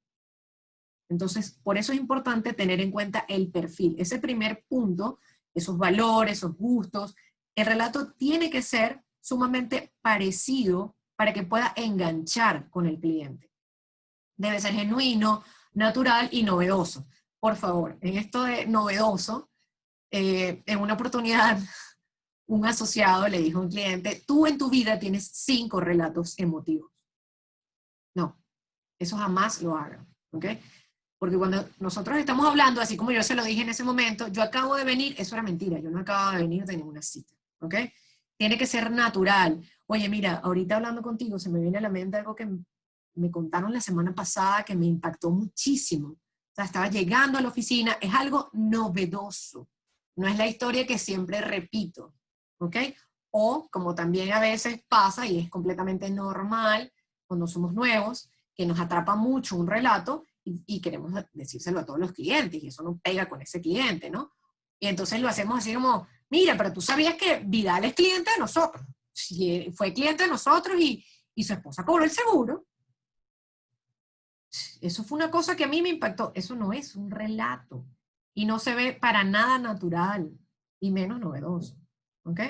Entonces, por eso es importante tener en cuenta el perfil. Ese primer punto, esos valores, esos gustos, el relato tiene que ser sumamente parecido para que pueda enganchar con el cliente. Debe ser genuino, natural y novedoso. Por favor, en esto de novedoso, en una oportunidad, un asociado le dijo a un cliente, tú en tu vida tienes 5 relatos emotivos. No, eso jamás lo hagan, ¿ok? Porque cuando nosotros estamos hablando, así como yo se lo dije en ese momento, yo acabo de venir, eso era mentira, yo no acabo de venir de ninguna cita, ¿ok? Tiene que ser natural. Oye, mira, ahorita hablando contigo se me viene a la mente algo que me contaron la semana pasada que me impactó muchísimo. O sea, estaba llegando a la oficina, es algo novedoso. No es la historia que siempre repito, ¿ok? O, como también a veces pasa, y es completamente normal cuando somos nuevos, que nos atrapa mucho un relato y queremos decírselo a todos los clientes, y eso no pega con ese cliente, ¿no? Y entonces lo hacemos así como, mira, pero tú sabías que Vidal es cliente de nosotros. Si fue cliente de nosotros y su esposa cobró el seguro. Eso fue una cosa que a mí me impactó. Eso no es un relato. Y no se ve para nada natural, y menos novedoso. ¿Ok?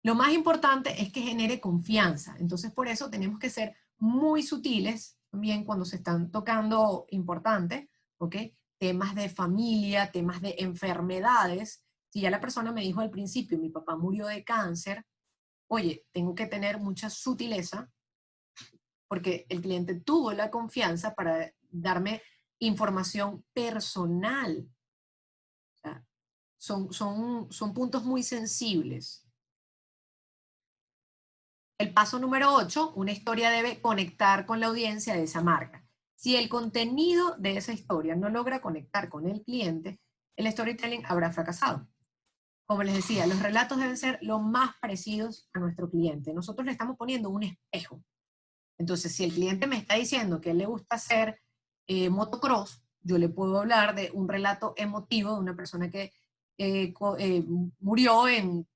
Lo más importante es que genere confianza. Entonces, por eso tenemos que ser muy sutiles también cuando se están tocando importantes, ¿ok? Temas de familia, temas de enfermedades. Si ya la persona me dijo al principio, mi papá murió de cáncer, oye, tengo que tener mucha sutileza porque el cliente tuvo la confianza para darme información personal. O sea, son puntos muy sensibles. El paso número 8, una historia debe conectar con la audiencia de esa marca. Si el contenido de esa historia no logra conectar con el cliente, el storytelling habrá fracasado. Como les decía, los relatos deben ser lo más parecidos a nuestro cliente. Nosotros le estamos poniendo un espejo. Entonces, si el cliente me está diciendo que a él le gusta hacer motocross, yo le puedo hablar de un relato emotivo de una persona que murió en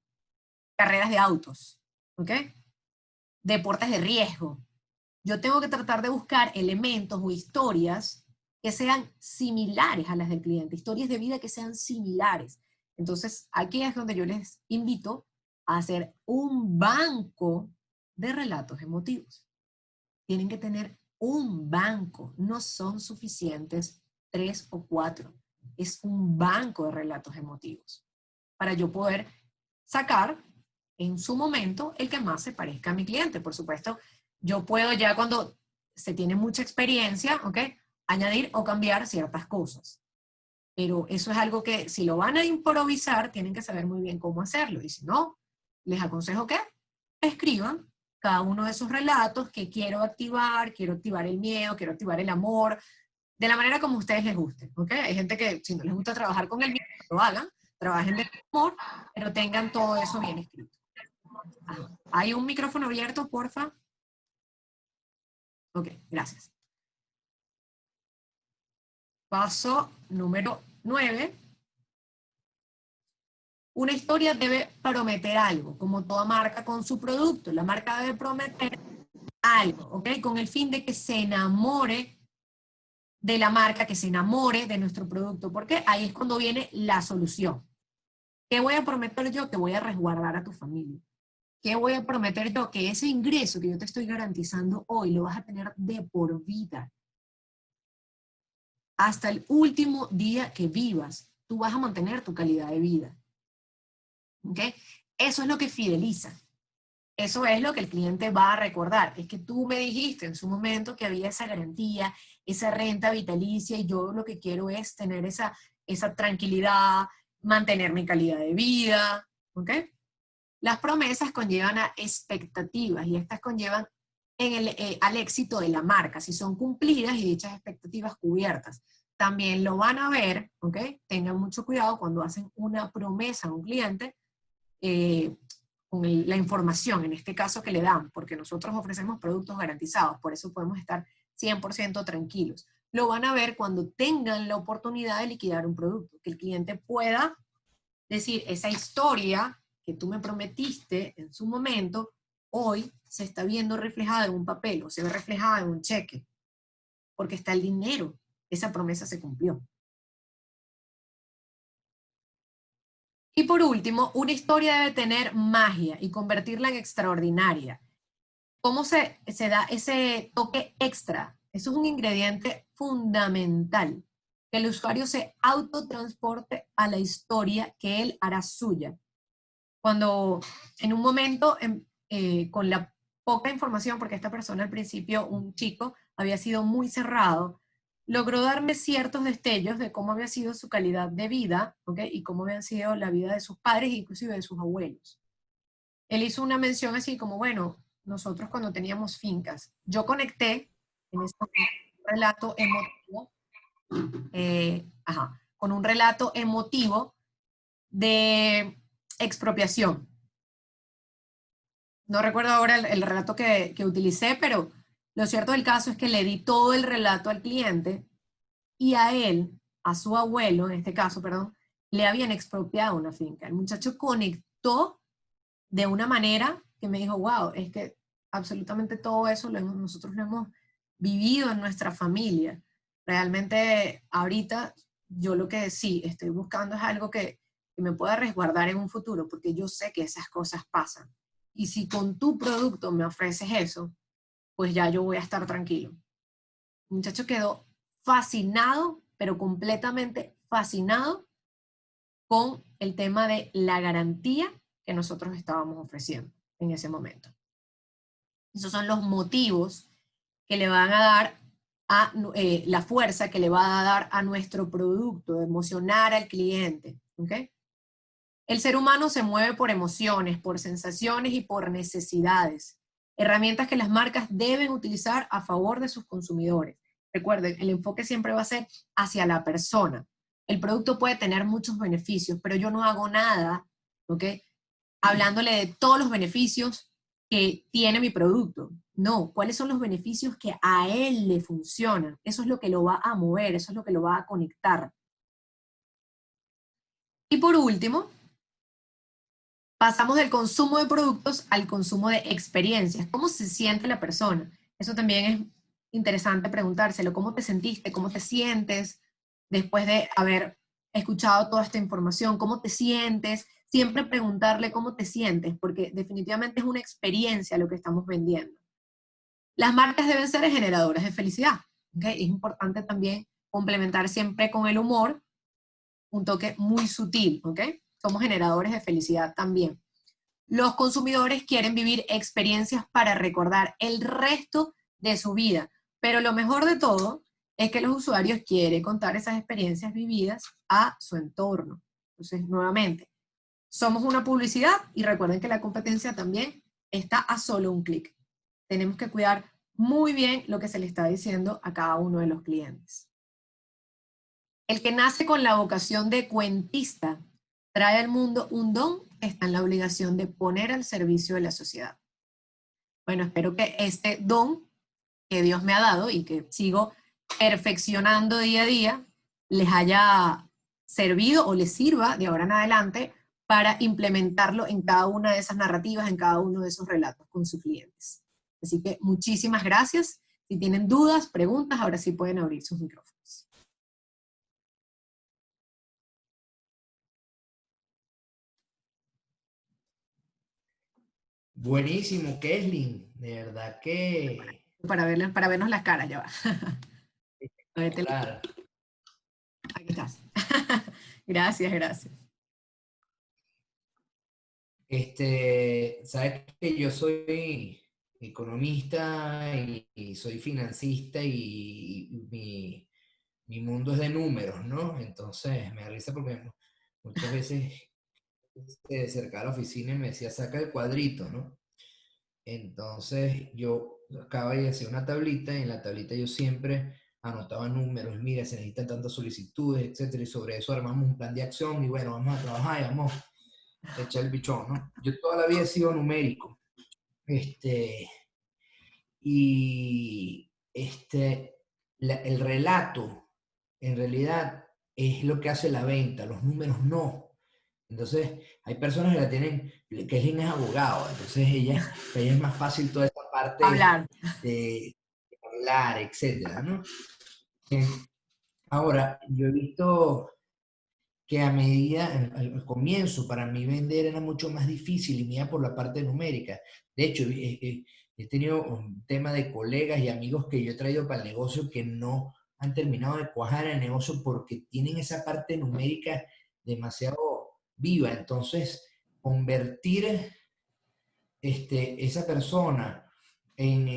carreras de autos, ¿ok? Deportes de riesgo. Yo tengo que tratar de buscar elementos o historias que sean similares a las del cliente, historias de vida que sean similares. Entonces, aquí es donde yo les invito a hacer un banco de relatos emotivos. Tienen que tener un banco, no son suficientes 3 o 4. Es un banco de relatos emotivos para yo poder sacar en su momento el que más se parezca a mi cliente. Por supuesto, yo puedo ya cuando se tiene mucha experiencia, ¿ok?, añadir o cambiar ciertas cosas. Pero eso es algo que si lo van a improvisar, tienen que saber muy bien cómo hacerlo. Y si no, les aconsejo que escriban cada uno de esos relatos que quiero activar el miedo, quiero activar el amor, de la manera como a ustedes les guste, ¿ok? Hay gente que si no les gusta trabajar con el miedo, lo hagan, trabajen de amor, pero tengan todo eso bien escrito. Ajá. ¿Hay un micrófono abierto, porfa? Ok, gracias. Paso número 9. Una historia debe prometer algo, como toda marca con su producto. La marca debe prometer algo, ¿ok? Con el fin de que se enamore de la marca, que se enamore de nuestro producto, porque ahí es cuando viene la solución. ¿Qué voy a prometer yo? Que voy a resguardar a tu familia. ¿Qué voy a prometer yo? Que ese ingreso que yo te estoy garantizando hoy lo vas a tener de por vida. Hasta el último día que vivas, tú vas a mantener tu calidad de vida. ¿Ok? Eso es lo que fideliza. Eso es lo que el cliente va a recordar. Es que tú me dijiste en su momento que había esa garantía, esa renta vitalicia, y yo lo que quiero es tener esa tranquilidad, mantener mi calidad de vida. ¿Ok? Las promesas conllevan a expectativas, y estas conllevan al éxito de la marca, si son cumplidas y dichas expectativas cubiertas. También lo van a ver, ¿ok? Tengan mucho cuidado cuando hacen una promesa a un cliente, con la información, en este caso, que le dan, porque nosotros ofrecemos productos garantizados, por eso podemos estar 100% tranquilos. Lo van a ver cuando tengan la oportunidad de liquidar un producto, que el cliente pueda decir, esa historia que tú me prometiste en su momento, hoy se está viendo reflejada en un papel, o se ve reflejada en un cheque, porque está el dinero, esa promesa se cumplió. Y por último, una historia debe tener magia y convertirla en extraordinaria. ¿Cómo se da ese toque extra? Eso es un ingrediente fundamental, que el usuario se autotransporte a la historia que él hará suya. Cuando en un momento, con la poca información, porque esta persona al principio, un chico, había sido muy cerrado, logró darme ciertos destellos de cómo había sido su calidad de vida, ¿okay? Y cómo había sido la vida de sus padres, inclusive de sus abuelos. Él hizo una mención así como, bueno, nosotros cuando teníamos fincas, yo conecté en ese relato emotivo, con un relato emotivo de expropiación. No recuerdo ahora el relato que utilicé, pero lo cierto del caso es que le di todo el relato al cliente, y a él, a su abuelo, en este caso, perdón, le habían expropiado una finca. El muchacho conectó de una manera que me dijo, wow, es que absolutamente todo eso nosotros lo hemos vivido en nuestra familia. Realmente ahorita yo lo que sí estoy buscando es algo que me pueda resguardar en un futuro, porque yo sé que esas cosas pasan. Y si con tu producto me ofreces eso, pues ya yo voy a estar tranquilo. El muchacho quedó fascinado, pero completamente fascinado con el tema de la garantía que nosotros estábamos ofreciendo en ese momento. Esos son los motivos que le van a dar la fuerza que le va a dar a nuestro producto, de emocionar al cliente. ¿Okay? El ser humano se mueve por emociones, por sensaciones y por necesidades. Herramientas que las marcas deben utilizar a favor de sus consumidores. Recuerden, el enfoque siempre va a ser hacia la persona. El producto puede tener muchos beneficios, pero yo no hago nada, ¿ok? Hablándole de todos los beneficios que tiene mi producto. No, ¿cuáles son los beneficios que a él le funcionan? Eso es lo que lo va a mover, eso es lo que lo va a conectar. Y por último, pasamos del consumo de productos al consumo de experiencias. ¿Cómo se siente la persona? Eso también es interesante preguntárselo. ¿Cómo te sentiste? ¿Cómo te sientes después de haber escuchado toda esta información? ¿Cómo te sientes? Siempre preguntarle cómo te sientes, porque definitivamente es una experiencia lo que estamos vendiendo. Las marcas deben ser generadoras de felicidad. ¿Okay? Es importante también complementar siempre con el humor, un toque muy sutil. ¿Okay? Somos generadores de felicidad también. Los consumidores quieren vivir experiencias para recordar el resto de su vida, pero lo mejor de todo es que los usuarios quieren contar esas experiencias vividas a su entorno. Entonces, nuevamente, somos una publicidad y recuerden que la competencia también está a solo un clic. Tenemos que cuidar muy bien lo que se le está diciendo a cada uno de los clientes. El que nace con la vocación de cuentista trae al mundo un don que está en la obligación de poner al servicio de la sociedad. Bueno, espero que este don que Dios me ha dado y que sigo perfeccionando día a día les haya servido o les sirva de ahora en adelante para implementarlo en cada una de esas narrativas, en cada uno de esos relatos con sus clientes. Así que muchísimas gracias. Si tienen dudas, preguntas, ahora sí pueden abrir sus micrófonos. Buenísimo, Keslin. De verdad que... Para vernos las caras, ya va. A ver, Claro. aquí estás. Gracias, gracias. Sabes que yo soy economista y soy financista y mi mundo es de números, ¿no? Entonces me da risa porque muchas veces se acercaba a la oficina y me decía, saca el cuadrito, ¿no? Entonces yo acababa de hacer una tablita y en la tablita yo siempre anotaba números, mira, se necesitan tantas solicitudes, etcétera, y sobre eso armamos un plan de acción y bueno, vamos a trabajar y vamos a echar el bichón, ¿no? Yo toda la vida he sido numérico. El relato en realidad es lo que hace la venta, los números no. Entonces, hay personas que la tienen, que es abogado, entonces ella es más fácil toda esta parte Hablar. de hablar, etcétera, ¿no? Ahora, yo he visto que a medida, al comienzo, para mí vender era mucho más difícil y me iba por la parte numérica. De hecho, he tenido un tema de colegas y amigos que yo he traído para el negocio que no han terminado de cuajar el negocio porque tienen esa parte numérica demasiado viva. Entonces, convertir esa persona en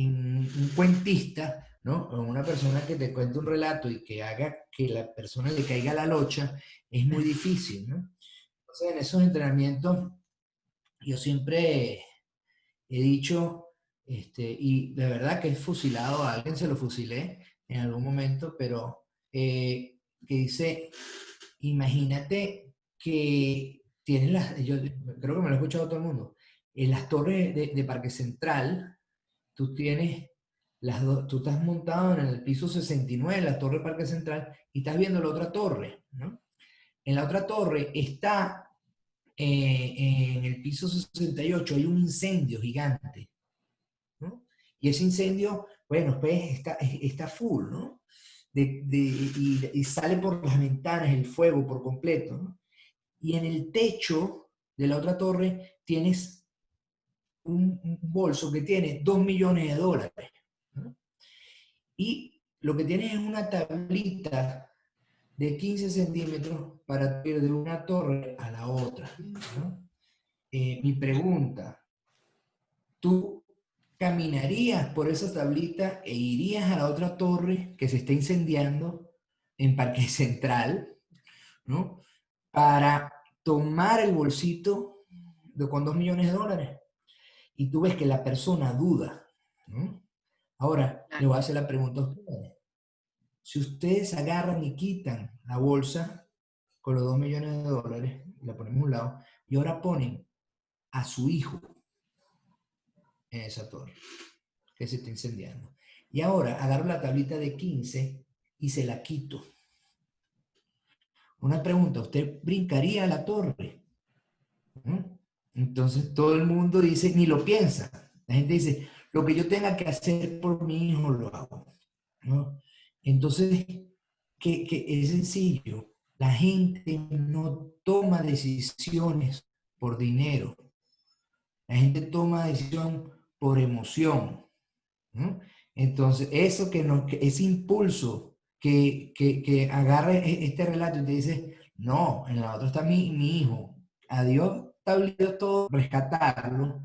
un cuentista, ¿no? O una persona que te cuente un relato y que haga que la persona le caiga la locha, es muy difícil, ¿no? Entonces, en esos entrenamientos, yo siempre he dicho, y de verdad que he fusilado a alguien, se lo fusilé en algún momento, pero que dice, imagínate que tienes yo creo que me lo he escuchado todo el mundo, en las torres de Parque Central, tú tienes tú estás montado en el piso 69, la torre Parque Central, y estás viendo la otra torre, ¿no? En la otra torre está, en el piso 68, hay un incendio gigante, ¿no? Y ese incendio, bueno, pues está full, ¿no? Y sale por las ventanas el fuego por completo, ¿no? Y en el techo de la otra torre tienes un bolso que tiene $2 millones, ¿no? Y lo que tienes es una tablita de 15 centímetros para ir de una torre a la otra, ¿no? Mi pregunta, ¿tú caminarías por esa tablita e irías a la otra torre que se está incendiando en Parque Central, ¿no? Para tomar el bolsito con $2 millones? Y tú ves que la persona duda, ¿no? Ahora, le voy a hacer la pregunta a ustedes. Si ustedes agarran y quitan la bolsa con los $2 millones, la ponemos a un lado, y ahora ponen a su hijo en esa torre que se está incendiando. Y ahora agarro la tablita de 15 y se la quito. Una pregunta, ¿usted brincaría a la torre? ¿No? Entonces todo el mundo dice, ni lo piensa. La gente dice, lo que yo tenga que hacer por mi hijo lo hago, ¿no? Entonces, que es sencillo. La gente no toma decisiones por dinero. La gente toma decisión por emoción, ¿no? Entonces, eso ese impulso que agarra este relato y te dice, no, en la otra está mi hijo, adiós, tablero todo, rescatarlo.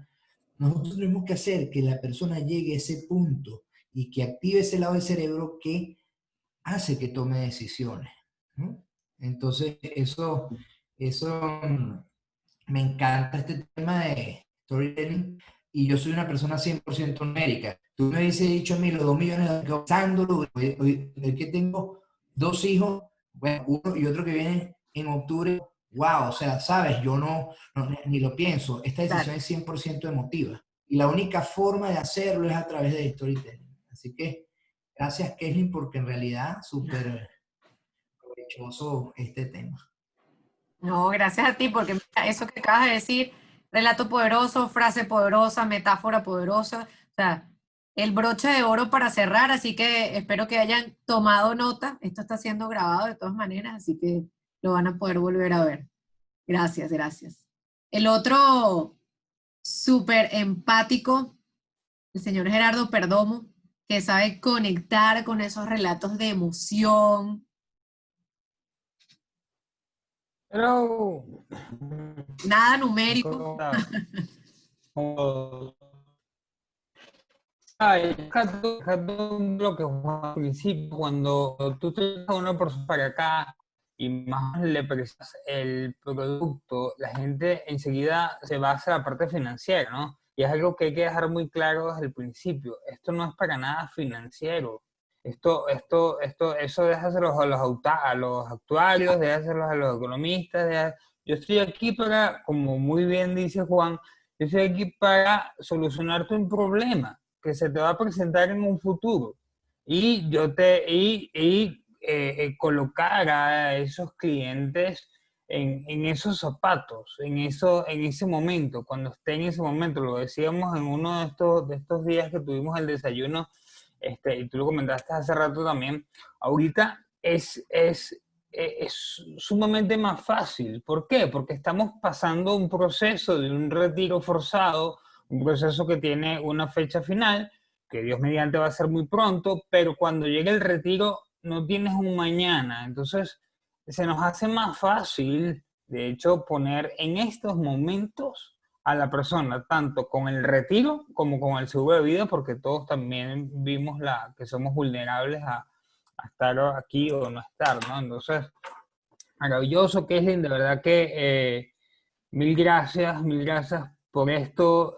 Nosotros tenemos que hacer que la persona llegue a ese punto y que active ese lado del cerebro que hace que tome decisiones, ¿no? Entonces, eso me encanta este tema de storytelling, y yo soy una persona 100% numérica. Tú me hubieses dicho a mí los $2 millones pensándolo, hoy que tengo 2 hijos, bueno, uno y otro que viene en octubre, wow, o sea, sabes, yo ni lo pienso. Esta decisión Claro. es 100% emotiva. Y la única forma de hacerlo es a través de storytelling. Así que, gracias, Keslin, porque en realidad súper provechoso este tema. No, gracias a ti, porque mira, eso que acabas de decir, relato poderoso, frase poderosa, metáfora poderosa, o sea, el broche de oro para cerrar, así que espero que hayan tomado nota. Esto está siendo grabado de todas maneras, así que lo van a poder volver a ver. Gracias, gracias. El otro súper empático, el señor Gerardo Perdomo, que sabe conectar con esos relatos de emoción. Pero, Nada numérico. lo que fue al principio, cuando tú te a una persona para acá y más le prestas el producto, la gente enseguida se va hacia la parte financiera, ¿no? Y es algo que hay que dejar muy claro desde el principio. Esto no es para nada financiero. Eso déjaselos a los actuarios, déjaselos a los economistas. Yo estoy aquí para, como muy bien dice Juan, yo estoy aquí para solucionarte un problema que se te va a presentar en un futuro y colocar a esos clientes en esos zapatos, en ese momento, cuando esté en ese momento. Lo decíamos en uno de estos días que tuvimos el desayuno, y tú lo comentaste hace rato también. Ahorita es sumamente más fácil. ¿Por qué? Porque estamos pasando un proceso de un retiro forzado, un proceso que tiene una fecha final, que Dios mediante va a ser muy pronto, pero cuando llegue el retiro no tienes un mañana. Entonces se nos hace más fácil, de hecho, poner en estos momentos a la persona, tanto con el retiro como con el seguro de vida, porque todos también vimos que somos vulnerables a estar aquí o no estar, ¿no? Entonces, maravilloso, Keslin, de verdad que mil gracias por esto,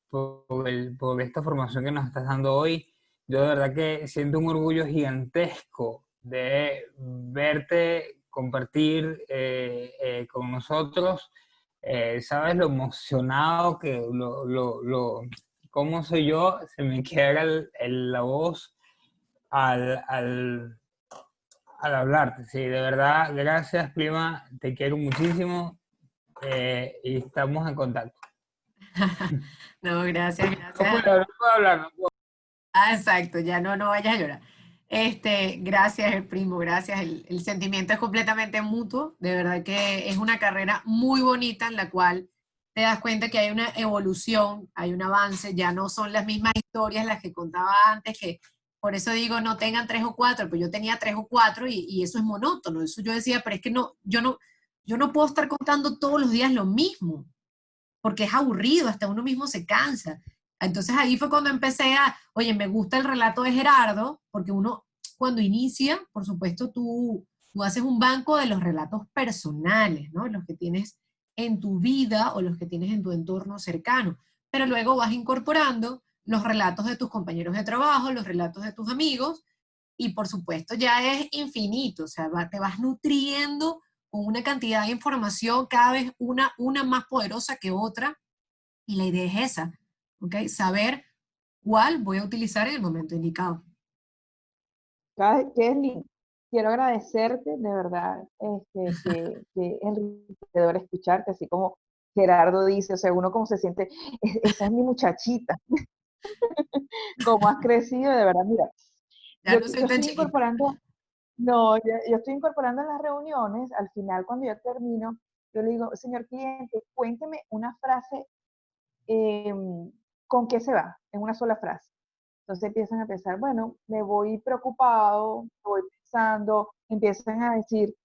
por esta formación que nos estás dando hoy. Yo de verdad que siento un orgullo gigantesco de verte compartir con nosotros. Sabes lo emocionado cómo soy yo, se me queda la voz al al hablarte, sí, de verdad, gracias, prima, te quiero muchísimo y estamos en contacto. No, gracias, No gracias. puedo, no puedo hablar, no puedo. Ah, exacto, ya no, no vayas a llorar. Gracias, el primo, gracias. El sentimiento es completamente mutuo. De verdad que es una carrera muy bonita en la cual te das cuenta que hay una evolución, hay un avance, ya no son las mismas historias las que contaba antes, que por eso digo no tengan tres o cuatro, pues yo tenía tres o cuatro y eso es monótono. Eso yo decía, pero es que no, yo no puedo estar contando todos los días lo mismo porque es aburrido, hasta uno mismo se cansa. Entonces ahí fue cuando empecé oye, me gusta el relato de Gerardo, porque uno cuando inicia, por supuesto, tú haces un banco de los relatos personales, ¿no? Los que tienes en tu vida o los que tienes en tu entorno cercano, pero luego vas incorporando los relatos de tus compañeros de trabajo, los relatos de tus amigos, y por supuesto ya es infinito, o sea, te vas nutriendo con una cantidad de información, cada vez una más poderosa que otra, y la idea es esa, ¿ok? Saber cuál voy a utilizar en el momento indicado. Kesli, quiero agradecerte de verdad, que es enriquecedor escucharte, así como Gerardo dice, o sea, uno como se siente, esa es mi muchachita, como has crecido, de verdad, mira, Ya no soy yo tan estoy chiquita. incorporando, no, yo estoy incorporando en las reuniones, al final cuando yo termino, yo le digo, señor cliente, cuénteme una frase, ¿con qué se va? En una sola frase. Entonces empiezan a pensar, bueno, me voy preocupado, voy pensando, empiezan a decir,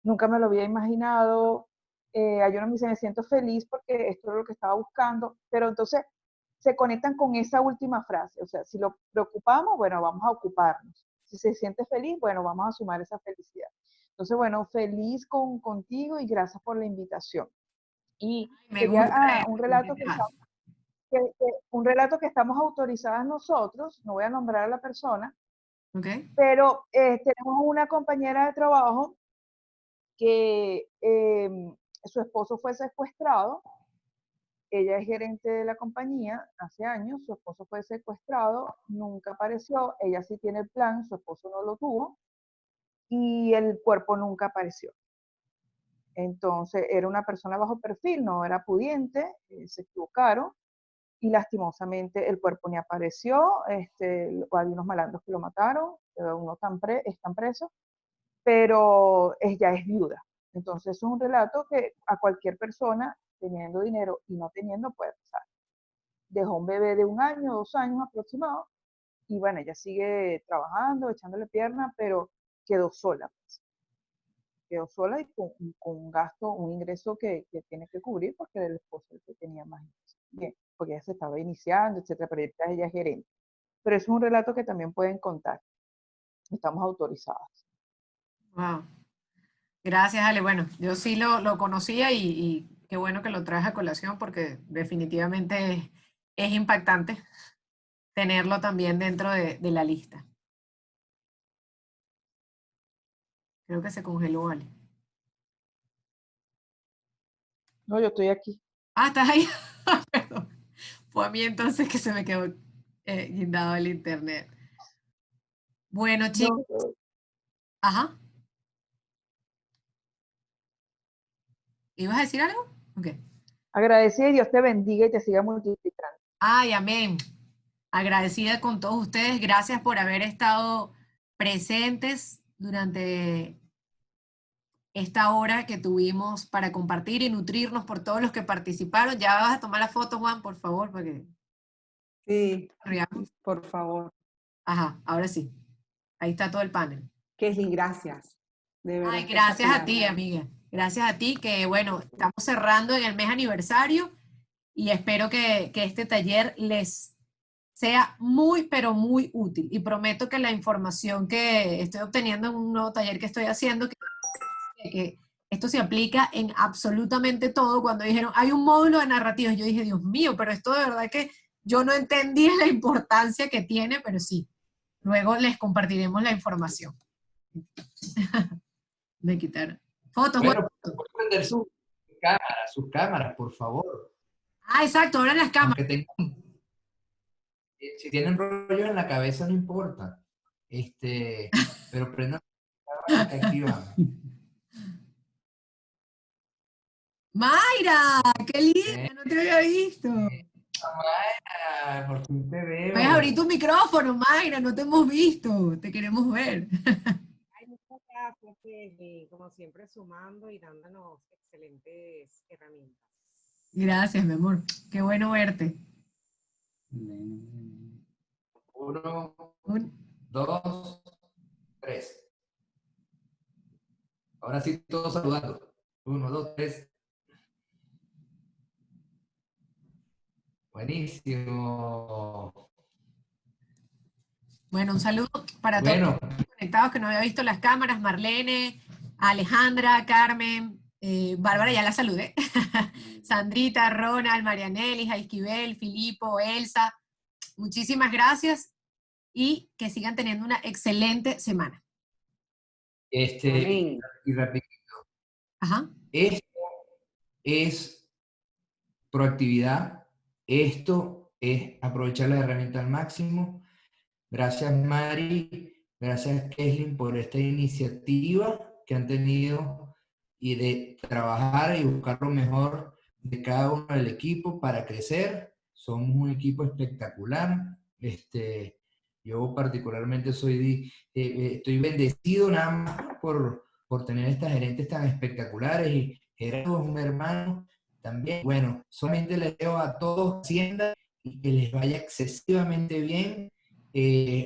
nunca me lo había imaginado, hay uno me dice, me siento feliz porque esto es lo que estaba buscando, pero entonces se conectan con esa última frase, o sea, si lo preocupamos, bueno, vamos a ocuparnos. Si se siente feliz, bueno, vamos a sumar esa felicidad. Entonces, bueno, feliz contigo y gracias por la invitación. Y Me quería, gusta un eso, relato un relato que estamos autorizadas nosotros, no voy a nombrar a la persona, ¿ok? pero tenemos una compañera de trabajo que su esposo fue secuestrado, ella es gerente de la compañía hace años, su esposo fue secuestrado, nunca apareció, ella sí tiene el plan, su esposo no lo tuvo, y el cuerpo nunca apareció. Entonces era una persona bajo perfil, no era pudiente, se equivocaron, y lastimosamente el cuerpo ni apareció, hay unos malandros que lo mataron, uno están presos, pero ya es viuda. Entonces es un relato que a cualquier persona, teniendo dinero y no teniendo, puede pasar. Dejó un bebé de 1 año, 2 años aproximado, y bueno, ella sigue trabajando, echándole pierna, pero quedó sola. Pues. Quedó sola y con un gasto, un ingreso que tiene que cubrir porque el esposo el que tenía más ingresos. Bien, porque ella se estaba iniciando, etcétera, pero ella es gerente. Pero es un relato que también pueden contar. Estamos autorizadas. Wow. Gracias, Ale. Bueno, yo sí lo conocía y qué bueno que lo traes a colación porque definitivamente es impactante tenerlo también dentro de la lista. Creo que se congeló, Ale. No, yo estoy aquí. Ah, ¿estás ahí? Perdón. Fue a mí entonces que se me quedó guindado el internet. Bueno, chicos. No, Ajá. ¿Ibas a decir algo? Ok. agradecida y Dios te bendiga y te siga multiplicando. Ay, amén. Agradecida con todos ustedes. Gracias por haber estado presentes durante esta hora que tuvimos para compartir y nutrirnos por todos los que participaron. Ya vas a tomar la foto, Juan, por favor, para que Sí, riamos. por favor. Ajá, ahora sí. Ahí está todo el panel. Kesli, gracias. De verdad, Ay, gracias a ti, espectacular. amiga. Gracias a ti, que bueno, estamos cerrando en el mes aniversario y espero que este taller les sea muy, pero muy útil. Y prometo que la información que estoy obteniendo en un nuevo taller que estoy haciendo, que esto se aplica en absolutamente todo. Cuando dijeron, hay un módulo de narrativas, yo dije, Dios mío, pero esto de verdad que yo no entendía la importancia que tiene, pero sí. Luego les compartiremos la información. Me quitaron. Fotos, Bueno, fotos. pueden prender sus cámaras, por favor. Ah, exacto, ahora las cámaras. Aunque tengan, si tienen rollo en la cabeza, no importa. Pero prenda la cámara que aquí vamos. Mayra, qué linda, no te había visto. Mayra, por fin te veo. Puedes abrir tu micrófono, Mayra, no te hemos visto, te queremos ver. Ay, muchas gracias, Kelly, como siempre sumando y dándonos excelentes herramientas. Gracias, mi amor, qué bueno verte. 1, Un- 2, 3. Ahora sí, todos saludando. 1, 2, 3. Buenísimo. Bueno, un saludo para Bueno, todos los conectados que no había visto las cámaras, Marlene, Alejandra, Carmen, Bárbara, ya la saludé, Sandrita, Ronald, Marianelli, Jaisquibel, Filipo, Elsa, muchísimas gracias y que sigan teniendo una excelente semana. Amén. y repito, Ajá. esto es proactividad, esto es aprovechar la herramienta al máximo. Gracias, Mari, gracias, Keslin, por esta iniciativa que han tenido y de trabajar y buscar lo mejor de cada uno del equipo para crecer. Somos un equipo espectacular. Yo particularmente estoy bendecido nada más por tener estas gerentes tan espectaculares y Gerardo es un hermano también. Bueno, solamente les deseo a todos Hacienda y que les vaya excesivamente bien.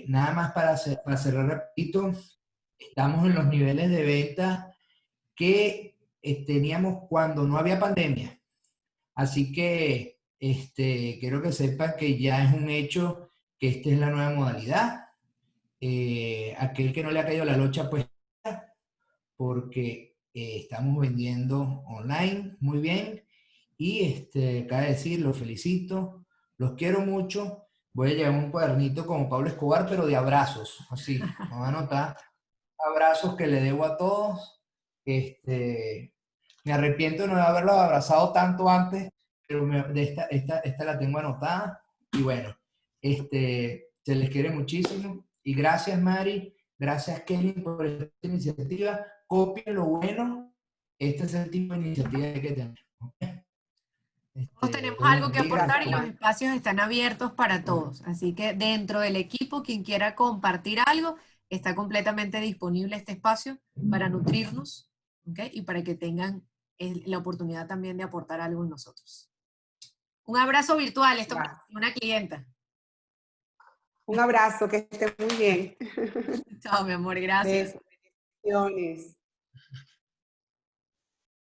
Nada más para cerrar rapidito, estamos en los niveles de venta que teníamos cuando no había pandemia. Así que quiero que sepan que ya es un hecho que esta es la nueva modalidad. Aquel que no le ha caído la locha, pues, porque estamos vendiendo online muy bien. Y cabe decir, los felicito, los quiero mucho. Voy a llevar un cuadernito como Pablo Escobar, pero de abrazos, así. Me voy a anotar abrazos que le debo a todos. Me arrepiento de no haberlos abrazado tanto antes, pero esta la tengo anotada. Y bueno, se les quiere muchísimo. Y gracias, Mari, gracias, Kelly, por esta iniciativa. Copien lo bueno. Este es el tipo de iniciativa que hay que tener. ¿Okay? Todos tenemos Dios les algo que bendiga. aportar y los espacios están abiertos para todos. Así que dentro del equipo, quien quiera compartir algo, está completamente disponible este espacio para nutrirnos, ¿ok? Y para que tengan la oportunidad también de aportar algo en nosotros. Un abrazo virtual, esto es una clienta. Un abrazo, que esté muy bien. Chao, mi amor, gracias. Besos, bendiciones.